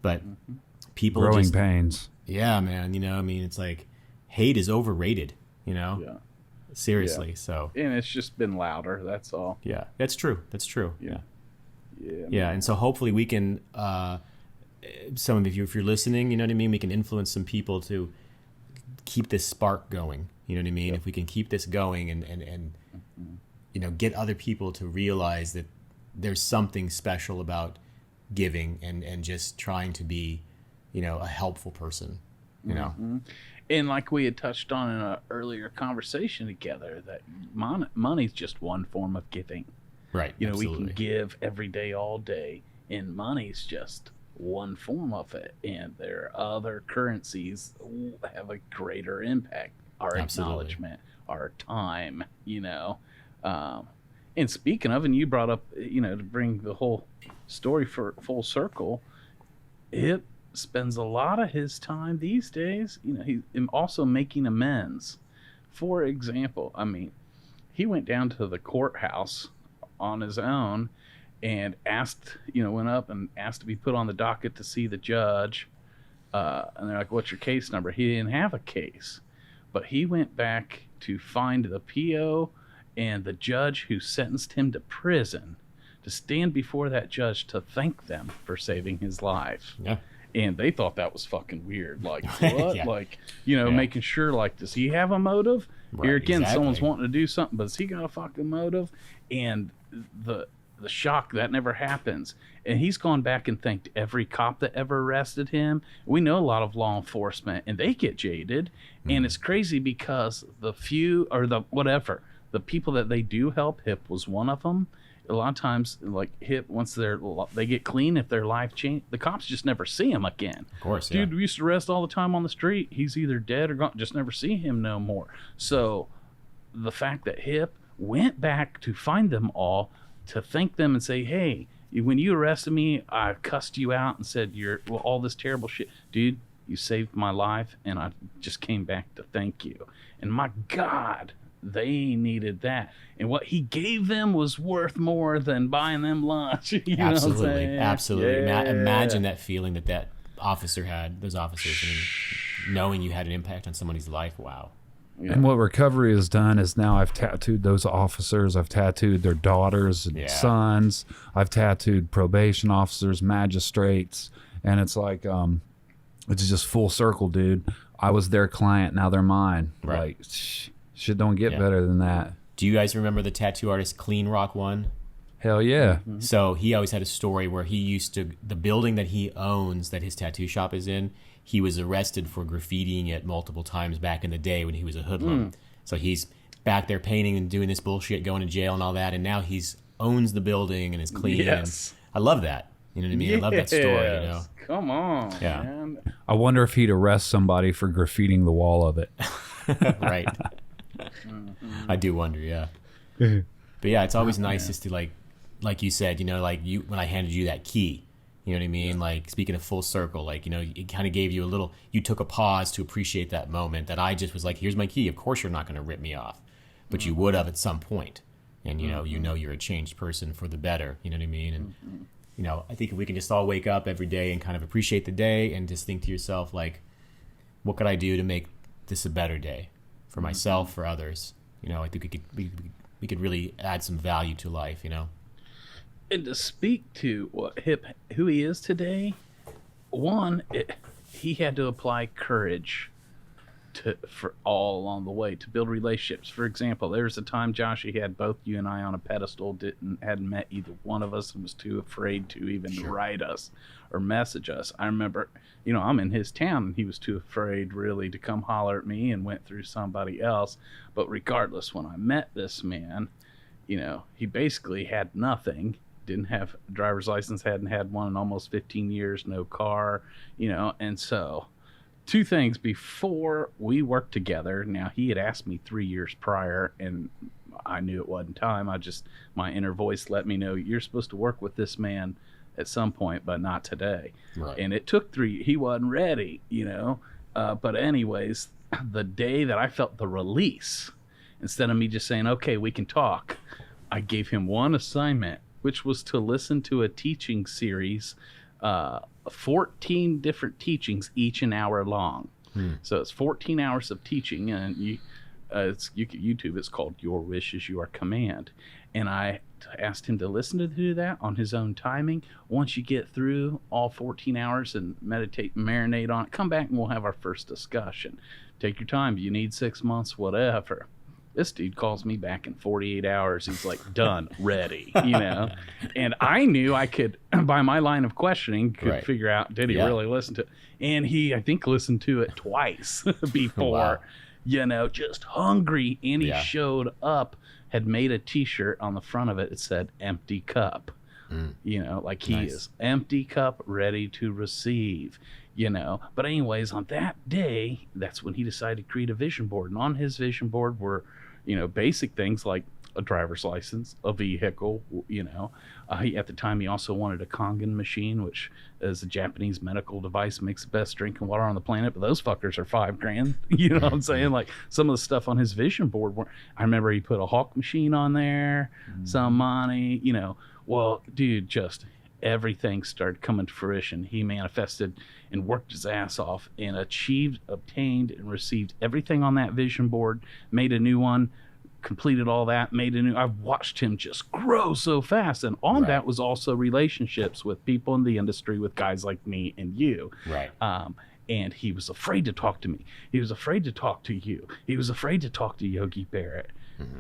But people growing pains. Yeah, man. It's like hate is overrated. Yeah. Seriously. Yeah. So. And it's just been louder. That's all. Yeah, that's true. Yeah. Yeah, and so hopefully we can. Some of you, if you're listening, you know what I mean. We can influence some people to keep this spark going. You know what I mean? Yep. If we can keep this going and get other people to realize that there's something special about giving and just trying to be, a helpful person, And like we had touched on in an earlier conversation together, that money's just one form of giving. Right. We can give every day, all day, and money's just one form of it. And there are other currencies that have a greater impact. Our acknowledgement, our time, And speaking of, and you brought up, to bring the whole story for full circle, Hip spends a lot of his time these days, he's also making amends. For example, he went down to the courthouse on his own and asked, went up and asked to be put on the docket to see the judge. And they're like, what's your case number? He didn't have a case, but he went back to find the PO and the judge who sentenced him to prison to stand before that judge to thank them for saving his life. Yeah. And they thought that was fucking weird. Like, what? Yeah. Like, making sure, like, does he have a motive? Right, Here again, exactly. someone's wanting to do something, but has he got a fucking motive? And the shock, that never happens. And he's gone back and thanked every cop that ever arrested him. We know a lot of law enforcement, and they get jaded. And it's crazy because the the people that they do help, Hip was one of them. A lot of times, like Hip, once they get clean, if their life change, the cops just never see him again. Of course, Dude, we used to arrest all the time on the street. He's either dead or gone. Just never see him no more. So the fact that Hip went back to find them all, to thank them and say, hey, when you arrested me, I cussed you out and said all this terrible shit. Dude, you saved my life, and I just came back to thank you. And my God, they needed that. And what he gave them was worth more than buying them lunch. You know what I'm saying? Absolutely. Yeah. Imagine that feeling that officer had, those officers, knowing you had an impact on somebody's life. Wow. Yeah. And what recovery has done is now I've tattooed those officers. I've tattooed their daughters and sons. I've tattooed probation officers, magistrates. And it's like, it's just full circle, dude. I was their client. Now they're mine. Right. Like, shit don't get better than that. Do you guys remember the tattoo artist Clean Rock one? Hell yeah. Mm-hmm. So he always had a story where the building that he owns, that his tattoo shop is in, he was arrested for graffitiing it multiple times back in the day when he was a hoodlum. So he's back there painting and doing this bullshit, going to jail and all that, and now he's owns the building and is clean. Yes. And I love that. You know what I mean? I love that story, Come on, Yeah. man. I wonder if he'd arrest somebody for graffitiing the wall of it. Right. I do wonder, yeah. But yeah, it's always nice just to like you said, when I handed you that key, you know what I mean? Like, speaking of full circle, it kind of gave you you took a pause to appreciate that moment that I just was like, here's my key. Of course you're not going to rip me off, but you would have at some point. And, you're a changed person for the better, you know what I mean? And, I think if we can just all wake up every day and kind of appreciate the day and just think to yourself, like, what could I do to make this a better day for myself, for others? I think we could really add some value to life, And to speak to who he is today, he had to apply courage for all along the way to build relationships. For example, there was a time, Josh, he had both you and I on a pedestal, hadn't met either one of us, and was too afraid to even write us or message us. I remember, I'm in his town, and he was too afraid really to come holler at me and went through somebody else. But regardless, when I met this man, he basically had nothing. Didn't have a driver's license, hadn't had one in almost 15 years, no car, and so two things before we worked together. Now, he had asked me 3 years prior, and I knew it wasn't time. My inner voice let me know, you're supposed to work with this man at some point, but not today. Right. And it took 3, he wasn't ready, but anyways, the day that I felt the release, instead of me just saying, okay, we can talk, I gave him one assignment, which was to listen to a teaching series, 14 different teachings, each an hour long. So it's 14 hours of teaching, and you can YouTube. It's called Your Wish is Your Command. And I asked him to listen to that on his own timing. Once you get through all 14 hours and meditate and marinate on it, come back and we'll have our first discussion. Take your time. You need 6 months, whatever. This dude calls me back in 48 hours. He's like, done, ready, And I knew I could, by my line of questioning, figure out, did he really listen to it? And he, I think, listened to it twice before, just hungry. And he showed up, had made a T-shirt on the front of it. It said, empty cup. Like he is empty cup, ready to receive. But anyways, on that day, that's when he decided to create a vision board. And on his vision board were, basic things like a driver's license, a vehicle, at the time he also wanted a Kangen machine, which is a Japanese medical device, makes the best drinking water on the planet, but those fuckers are $5,000. You know what I'm saying? Like some of the stuff on his vision board, I remember he put a Hawk machine on there, some money, well, dude, just everything started coming to fruition. He manifested and worked his ass off and obtained and received everything on that vision board, made a new one, completed all that, I've watched him just grow so fast. And on that was also relationships with people in the industry, with guys like me and you. Right. And he was afraid to talk to me. He was afraid to talk to you. He was afraid to talk to Yogi Barrett,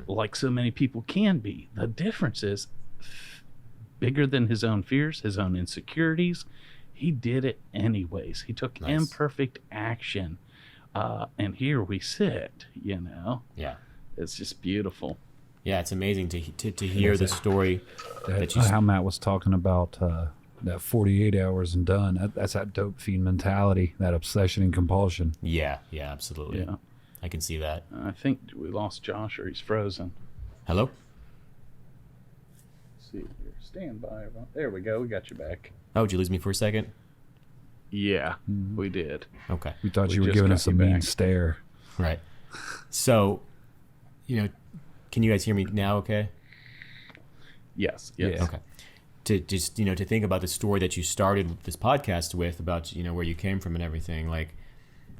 like so many people can be. The difference is bigger than his own fears, his own insecurities. He did it anyways. He took imperfect action. And here we sit, Yeah. It's just beautiful. Yeah, it's amazing to hear the story that you... How Matt was talking about that 48 hours and done. That's that dope fiend mentality, that obsession and compulsion. Yeah, absolutely. Yeah. I can see that. I think we lost Josh, or he's frozen. Hello? Let's see here. Stand by. There we go. We got you back. Oh, did you lose me for a second? Yeah, we did. Okay. We thought you were giving us a mean stare. Right. So, can you guys hear me now okay? Yes. Yeah. Okay. To just, to think about the story that you started this podcast with about, where you came from and everything, like,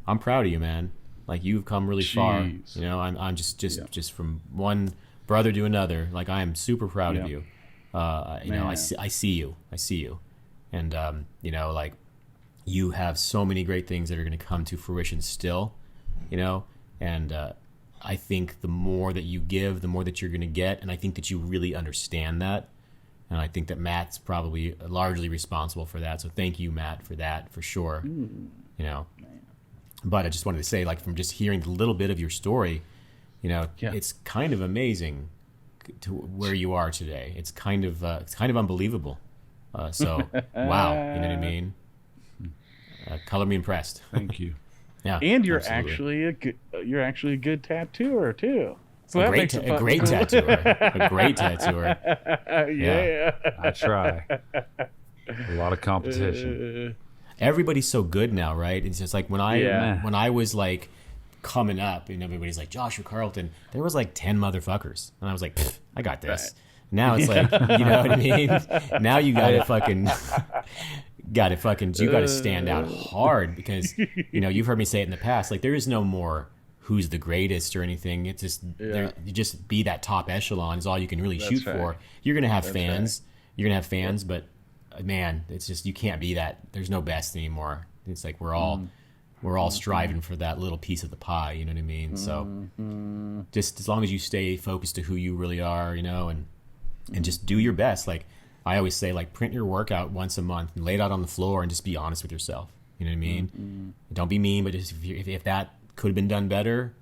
I'm proud of you, man. Like, you've come really far. I'm just from one brother to another. Like, I am super proud of you. I see you. And, like, you have so many great things that are going to come to fruition still, and I think the more that you give, the more that you're going to get. And I think that you really understand that. And I think that Matt's probably largely responsible for that. So thank you, Matt, for that, for sure. But I just wanted to say, like, from just hearing a little bit of your story, it's kind of amazing to where you are today. It's kind of unbelievable. So wow, you know what I mean? Color me impressed. Thank you. Yeah, and you're actually a good tattooer too. So a great tattooer. Yeah. I try. A lot of competition. Everybody's so good now, right? It's just like when I was like coming up and everybody's like, Josh or Carlton, there was like 10 motherfuckers. And I was like, I got this. Right. Now it's like, you know what I mean? Now you gotta you gotta stand out hard because, you've heard me say it in the past, like there is no more who's the greatest or anything. It's just, you just be that top echelon is all you can really shoot for. You're going to have fans. Right. You're going to have fans, but man, it's just, you can't be that. There's no best anymore. It's like we're all striving for that little piece of the pie, you know what I mean? So just as long as you stay focused to who you really are, and just do your best. Like I always say, like print your workout once a month and lay it out on the floor and just be honest with yourself. You know what I mean? Don't be mean, but just if that could have been done better,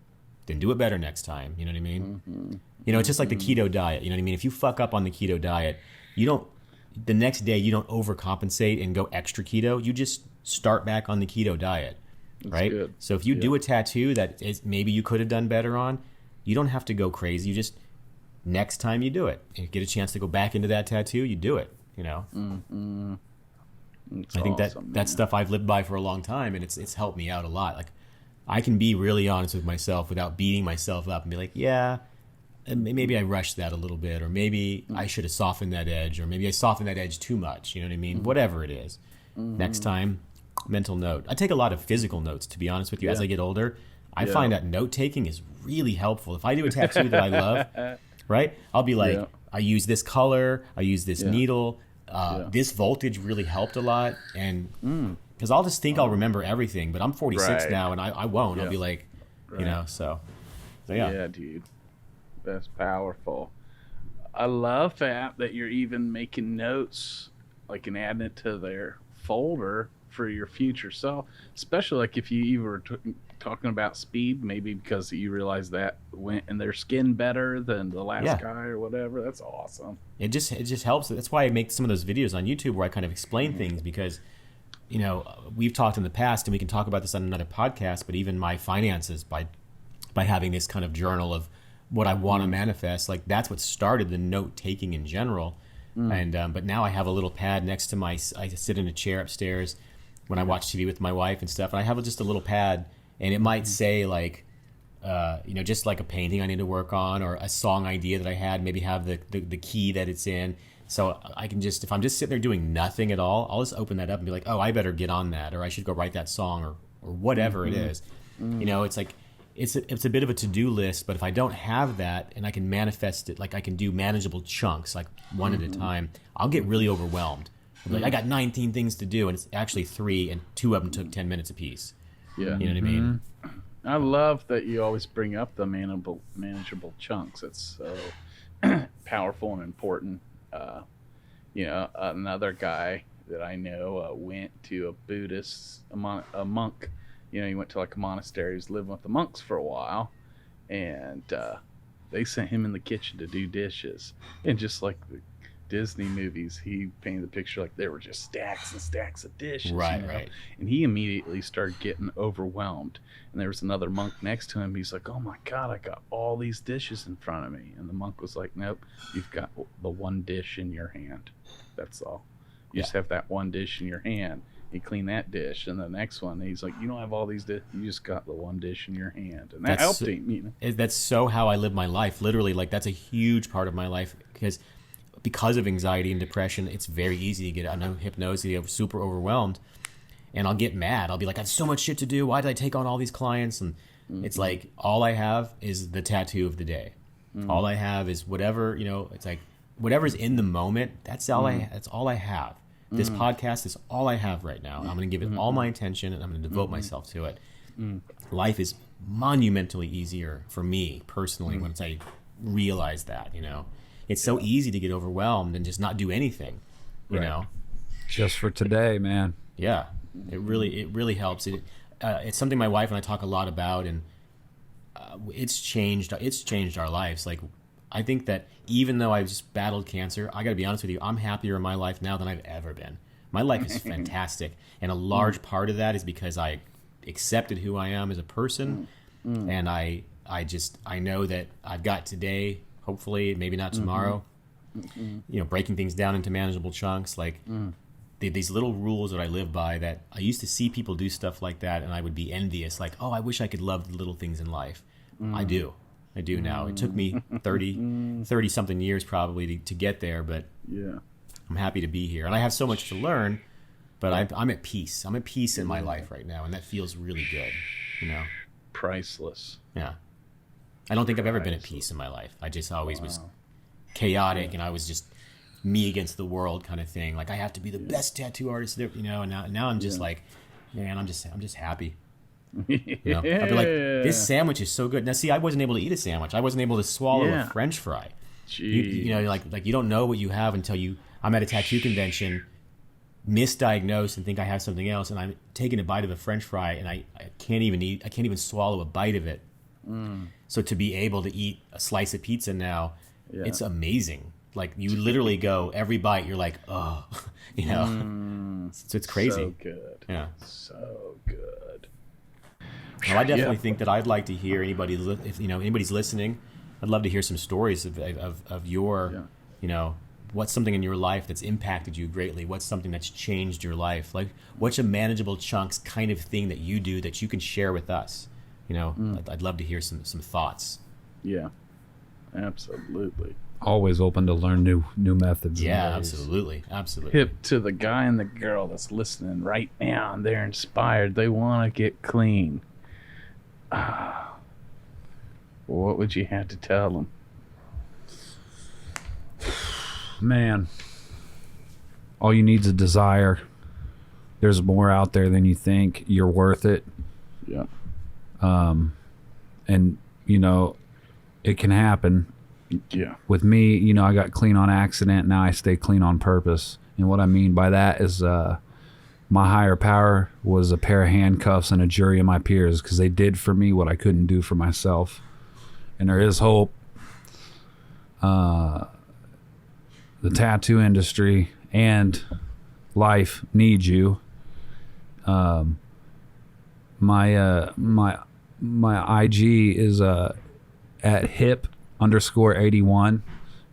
then do it better next time. You know what I mean? It's just like the keto diet. You know what I mean? If you fuck up on the keto diet, the next day you don't overcompensate and go extra keto. You just start back on the keto diet, right? Good. So if you do a tattoo that is maybe you could have done better on, you don't have to go crazy. You just next time you do it, and you get a chance to go back into that tattoo, you do it. I think that's stuff I've lived by for a long time, and it's helped me out a lot. Like I can be really honest with myself without beating myself up and be like, yeah, maybe I rushed that a little bit, or maybe I should have softened that edge, or maybe I softened that edge too much. You know what I mean? Whatever it is. Next time, mental note. I take a lot of physical notes, to be honest with you. As I get older, I find that note taking is really helpful. If I do a tattoo that I love, right, I'll be like, I use this color, I use this needle, this voltage really helped a lot, and because I'll just think I'll remember everything, but I'm 46 now, and I won't. I'll be like, so yeah. Yeah, dude. That's powerful. I love that you're even making notes, like, and adding it to their folder for your future self, especially like if you were talking about speed, maybe because you realize that went in their skin better than the last guy or whatever. That's awesome. It just helps. That's why I make some of those videos on YouTube where I kind of explain things, because we've talked in the past, and we can talk about this on another podcast, but even my finances by having this kind of journal of what I want to manifest. Like that's what started the note taking in general. And but now I have a little pad next to I sit in a chair upstairs when I watch TV with my wife and stuff, and I have just a little pad, and it might say like, just like a painting I need to work on, or a song idea that I had, maybe have the key that it's in. So I can just, if I'm just sitting there doing nothing at all, I'll just open that up and be like, oh, I better get on that, or I should go write that song, or whatever it is. It's like, it's a bit of a to-do list, but if I don't have that and I can manifest it, like I can do manageable chunks, like one at a time, I'll get really overwhelmed. Like I got 19 things to do, and it's actually 3, and 2 of them took 10 minutes apiece. Yeah. You know what I mean? I love that you always bring up the manageable chunks. It's so powerful and important. Another guy that I know went to a monk. He went to like a monastery. He was living with the monks for a while, and they sent him in the kitchen to do dishes. And just like the Disney movies, he painted the picture like there were just stacks and stacks of dishes. Right. And he immediately started getting overwhelmed. And there was another monk next to him. He's like, "Oh my God, I got all these dishes in front of me." And the monk was like, "Nope, you've got the one dish in your hand. That's all. You just have that one dish in your hand. You clean that dish, and the next one, he's like, you don't have all these dishes. You just got the one dish in your hand." And that helped him. That's so how I live my life. Literally, like that's a huge part of my life because of anxiety and depression. It's very easy to get under hypnosis, get super overwhelmed, and I'll get mad. I'll be like, I have so much shit to do. Why did I take on all these clients? And it's like all I have is the tattoo of the day. All I have is whatever, it's like whatever's in the moment. That's all I have. This podcast is all I have right now. I'm going to give it all my attention, and I'm going to devote myself to it. Life is monumentally easier for me personally once I realize that, It's so easy to get overwhelmed and just not do anything, you know? Just for today, man. Yeah, it really helps. It's something my wife and I talk a lot about, and it's changed our lives. Like, I think that even though I've just battled cancer, I got to be honest with you, I'm happier in my life now than I've ever been. My life is fantastic, and a large part of that is because I accepted who I am as a person, and I know that I've got today, hopefully, maybe not tomorrow, breaking things down into manageable chunks, like these little rules that I live by, that I used to see people do stuff like that, and I would be envious, like, oh, I wish I could love the little things in life. I do now. It took me 30 something years probably to get there, but I'm happy to be here. And I have so much to learn, but I'm at peace. I'm at peace in my life right now, and that feels really good, Priceless. Yeah. I don't think I've ever been at peace in my life. I just always was chaotic, and I was just me against the world kind of thing. Like I have to be the best tattoo artist there, and now I'm just like, man, I'm just happy. I'd be like, this sandwich is so good. Now, see, I wasn't able to eat a sandwich. I wasn't able to swallow a French fry. Like you don't know what you have until I'm at a tattoo convention, misdiagnosed, and think I have something else, and I'm taking a bite of a French fry, and I can't even swallow a bite of it. So to be able to eat a slice of pizza now, it's amazing. Like you literally go every bite, you're like, oh, So it's crazy. So good. Yeah. So good. Well, I definitely think that I'd like to hear if anybody's listening, I'd love to hear some stories of your, what's something in your life that's impacted you greatly? What's something that's changed your life? Like, what's a manageable chunks kind of thing that you do that you can share with us? I'd love to hear some thoughts. Yeah, absolutely. Always open to learn new methods. Yeah, absolutely. Hip to the guy and the girl that's listening right now, and they're inspired. They want to get clean. What would you have to tell them? Man, all you need is a desire. There's more out there than you think. You're worth it. Yeah. And it can happen. Yeah. With me, I got clean on accident. Now I stay clean on purpose. And what I mean by that is my higher power was a pair of handcuffs and a jury of my peers, because they did for me what I couldn't do for myself. And there is hope. The tattoo industry and life needs you. My IG is at Hip _81.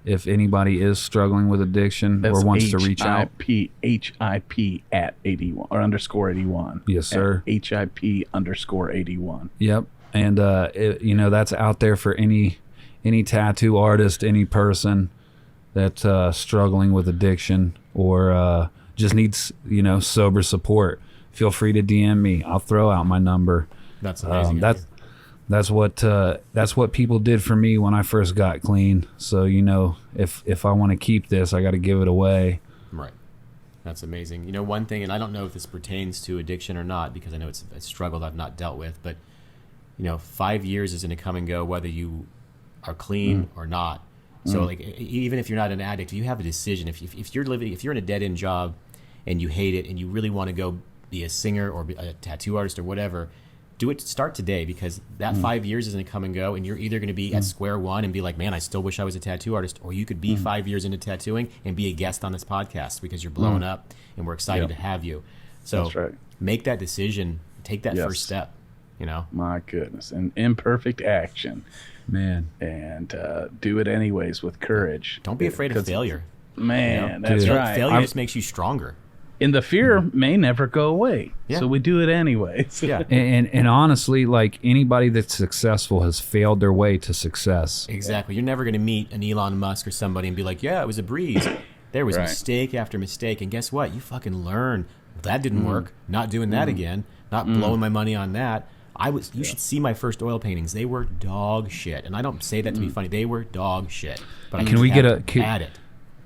If anybody is struggling with addiction or wants to reach out. HIP at 81 or _81. Yes, sir. HIP _81. Yep. And, that's out there for any tattoo artist, any person that's struggling with addiction or just needs, sober support. Feel free to DM me. I'll throw out my number. That's amazing. That's what people did for me when I first got clean. So, if I want to keep this, I got to give it away. Right. That's amazing. One thing, and I don't know if this pertains to addiction or not, because I know it's a struggle that I've not dealt with, but 5 years is going to come and go whether you are clean or not. So like, even if you're not an addict, you have a decision. If you're in a dead end job and you hate it and you really want to go be a singer or be a tattoo artist or whatever, start today, because that 5 years is going to come and go, and you're either going to be at square one and be like, man, I still wish I was a tattoo artist, or you could be 5 years into tattooing and be a guest on this podcast because you're blowing up and we're excited to have you. So That's right. Make that decision, take that first step, My goodness. And imperfect action. Man. And do it anyways with courage. Don't be afraid of failure. Man, that's right. Failure just makes you stronger. And the fear may never go away. Yeah. So we do it anyways. Yeah. And honestly, like, anybody that's successful has failed their way to success. Exactly. You're never going to meet an Elon Musk or somebody and be like, yeah, it was a breeze. There was mistake after mistake. And guess what? You fucking learn. That didn't work. Not doing that again. Not blowing my money on that. You should see my first oil paintings. They were dog shit. And I don't say that to be funny. They were dog shit. But Can we get at it.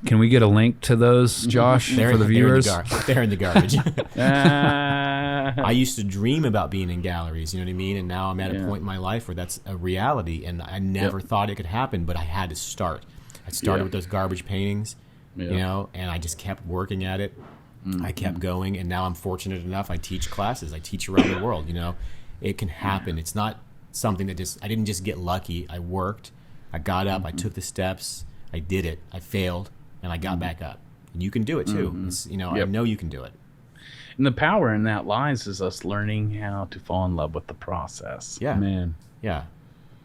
Can we get a link to those, Josh, for the viewers? They're in the garbage. I used to dream about being in galleries, you know what I mean? And now I'm at a point in my life where that's a reality, and I never thought it could happen, but I had to start. I started with those garbage paintings, and I just kept working at it. I kept going, and now I'm fortunate enough. I teach classes. I teach around the world, It can happen. It's not something that I didn't just get lucky. I worked. I got up. I took the steps. I did it. I failed. And I got back up. And you can do it too. I know you can do it. And the power in that lies is us learning how to fall in love with the process. Yeah. Man. Yeah.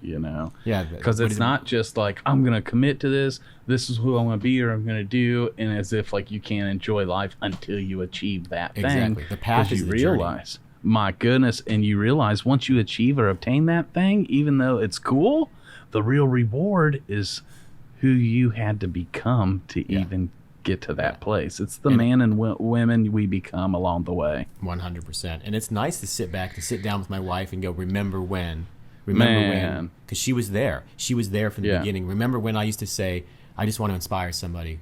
Yeah. Because it's not just like, I'm going to commit to this. This is who I'm going to be or I'm going to do. And as if like you can't enjoy life until you achieve that thing. Exactly. The path is you the realize, journey. My goodness. And you realize once you achieve or obtain that thing, even though it's cool, the real reward is who you had to become to even get to that place. It's the man and women we become along the way. 100%. And it's nice to sit down with my wife and go, remember when? Because she was there. She was there from the beginning. Remember when I used to say, I just want to inspire somebody.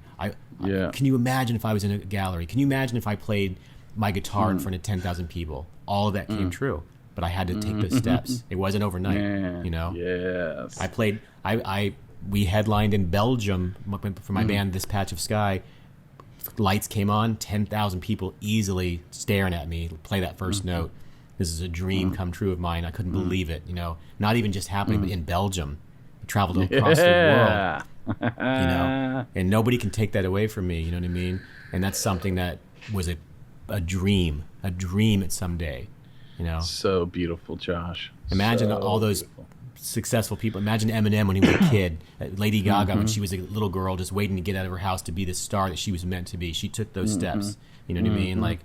Can you imagine if I was in a gallery? Can you imagine if I played my guitar in front of 10,000 people? All of that came true. But I had to take those steps. It wasn't overnight, Yes. I played, we headlined in Belgium for my band, This Patch of Sky. Lights came on, 10,000 people easily staring at me, play that first note. This is a dream come true of mine. I couldn't believe it, Not even just happening, but in Belgium. I traveled across the world, And nobody can take that away from me, you know what I mean? And that's something that was a dream at someday, So beautiful, Josh. Imagine all those successful people. Imagine Eminem when he was a kid, Lady Gaga when she was a little girl just waiting to get out of her house to be the star that she was meant to be. She took those steps, you know what I mean? Like,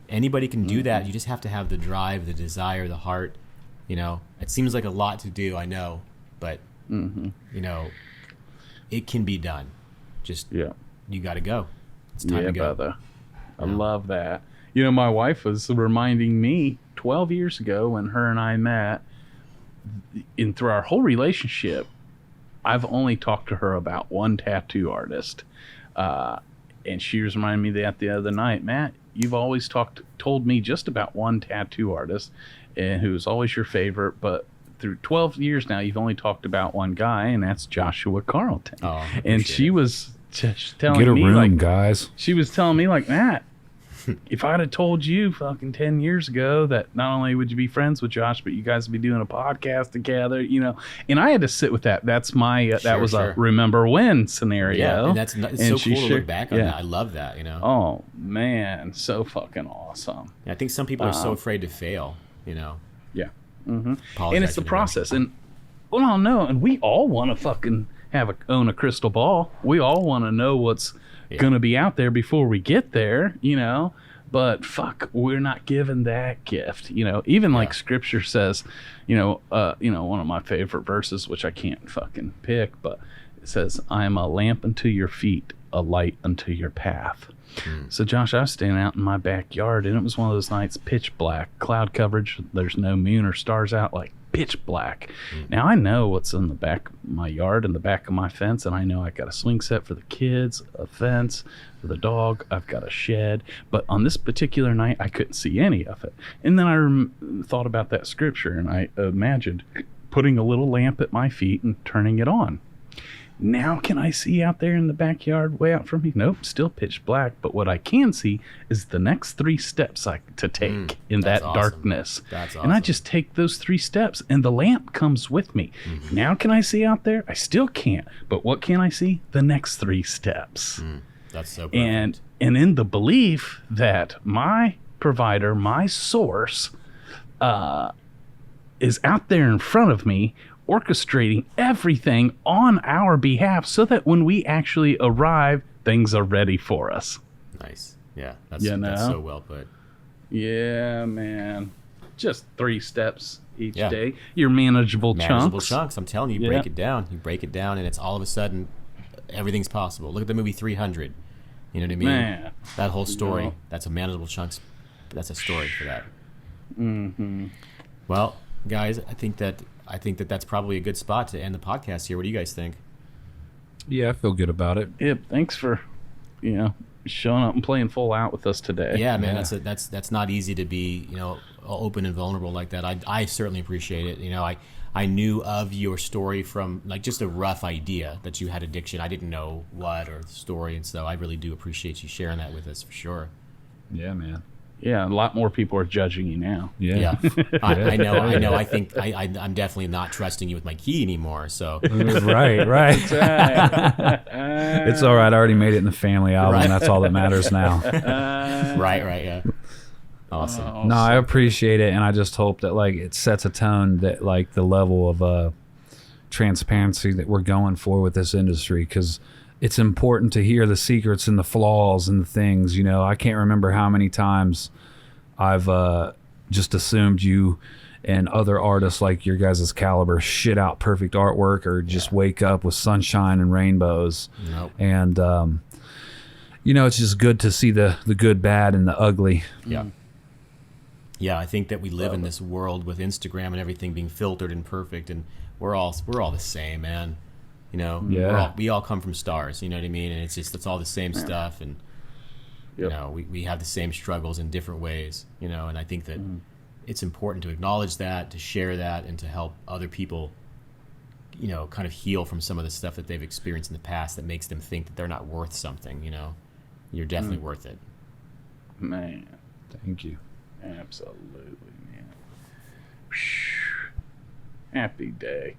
anybody can do that. You just have to have the drive, the desire, the heart, It seems like a lot to do, I know, but it can be done. Just you got to go. It's time to go. Brother. I love that. My wife was reminding me 12 years ago when her and I met, through our whole relationship, I've only talked to her about one tattoo artist. And she was reminding me that the other night, Matt, you've always told me just about one tattoo artist and who's always your favorite, but through 12 years now, you've only talked about one guy, and that's Joshua Carlton. Oh, and she was just telling me, get a room, guys. She was telling me, like, Matt, if I'd have told you fucking 10 years ago that not only would you be friends with Josh, but you guys would be doing a podcast together, and I had to sit with that. That's my, that was a remember when scenario. Yeah, and it's so cool to look back on that. I love that, Oh, man, so fucking awesome. I think some people are so afraid to fail, Yeah. Mm-hmm. And it's the process. And well, no, and we all want to fucking own a crystal ball. We all want to know what's gonna be out there before we get there, you know. But fuck, we're not given that gift, you know. Even like Scripture says, you know, one of my favorite verses, which I can't fucking pick, but it says, "I am a lamp unto your feet, a light unto your path." So Josh, I was standing out in my backyard, and it was one of those nights, pitch black, cloud coverage. There's no moon or stars out, like pitch black. Now I know what's in the back of my yard and the back of my fence, and I know I got a swing set for the kids, a fence for the dog, I've got a shed. But on this particular night, I couldn't see any of it. And then I thought about that scripture, and I imagined putting a little lamp at my feet and turning it on. Now can I see out there in the backyard way out from me? Nope, still pitch black. But what I can see is the next 3 steps to take in that darkness. That's awesome. And I just take those 3 steps, and the lamp comes with me. Now can I see out there? I still can't. But what can I see? The next 3 steps. That's so perfect. And in the belief that my provider, my source, is out there in front of me, orchestrating everything on our behalf so that when we actually arrive, things are ready for us. Nice. Yeah, that's so well put. Yeah, man. Just 3 steps each day. Your manageable chunks. I'm telling you, you break it down. You break it down, and it's all of a sudden, everything's possible. Look at the movie 300. You know what I mean? Man. That whole story, that's a manageable chunks. That's a story for that. Well, guys, I think that that's probably a good spot to end the podcast here. What do you guys think? Yeah, I feel good about it. Yep. Thanks for, showing up and playing full out with us today. Yeah, man. That's not easy to be, open and vulnerable like that. I certainly appreciate it. I knew of your story from like just a rough idea that you had addiction. I didn't know what or the story, and so I really do appreciate you sharing that with us for sure. Yeah, man. Yeah, a lot more people are judging you now. Yeah. I know. I think I'm definitely not trusting you with my key anymore. So right. It's all right. I already made it in the family album. Right. That's all that matters now. Right. Yeah. Awesome. No, I appreciate it, and I just hope that like it sets a tone that like the level of transparency that we're going for with this industry, because it's important to hear the secrets and the flaws and the things. I can't remember how many times I've just assumed you and other artists like your guys' caliber shit out perfect artwork or just wake up with sunshine and rainbows. Nope. And it's just good to see the good, bad, and the ugly. Yeah. Yeah, I think that we live in this world with Instagram and everything being filtered and perfect, and we're all the same, man. We all come from stars, you know what I mean? And it's all the same stuff, and we have the same struggles in different ways, and I think that it's important to acknowledge that, to share that, and to help other people, kind of heal from some of the stuff that they've experienced in the past that makes them think that they're not worth something. You're definitely worth it. Man, thank you. Absolutely, man. Happy day.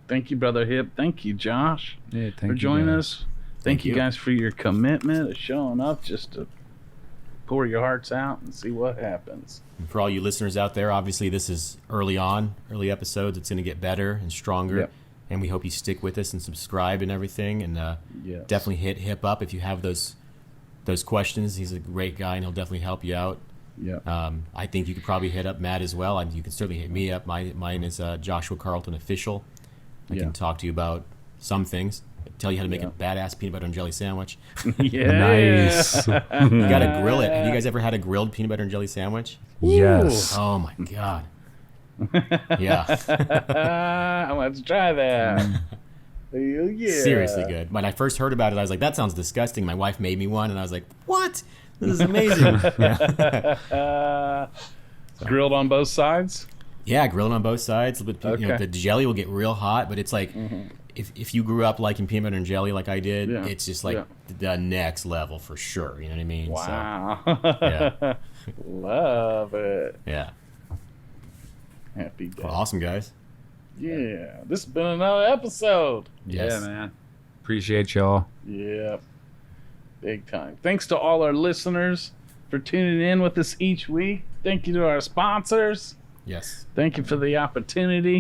Thank you, Brother Hip. Thank you, Josh, for joining us. Thank you guys for your commitment of showing up just to pour your hearts out and see what happens. And for all you listeners out there, obviously this is early episodes. It's going to get better and stronger. Yep. And we hope you stick with us and subscribe and everything. And definitely hit Hip up if you have those questions. He's a great guy, and he'll definitely help you out. Yeah. I think you could probably hit up Matt as well. You can certainly hit me up. Mine is Joshua Carlton Official. I can talk to you about some things. Tell you how to make a badass peanut butter and jelly sandwich. Nice. You gotta grill it. Have you guys ever had a grilled peanut butter and jelly sandwich? Yes. Oh my god. Yeah. I want to try that. Yeah. Seriously good. When I first heard about it, I was like, that sounds disgusting. My wife made me one, and I was like, what? This is amazing. Grilled on both sides? Yeah, grilled on both sides. But, the jelly will get real hot, but it's like if you grew up liking peanut butter and jelly like I did, it's just like the next level for sure. You know what I mean? Wow. So, Love it. Yeah. Happy day. Well, awesome, guys. Yeah. This has been another episode. Yes. Yeah, man. Appreciate y'all. Yeah. Big time. Thanks to all our listeners for tuning in with us each week. Thank you to our sponsors. Yes. Thank you for the opportunity.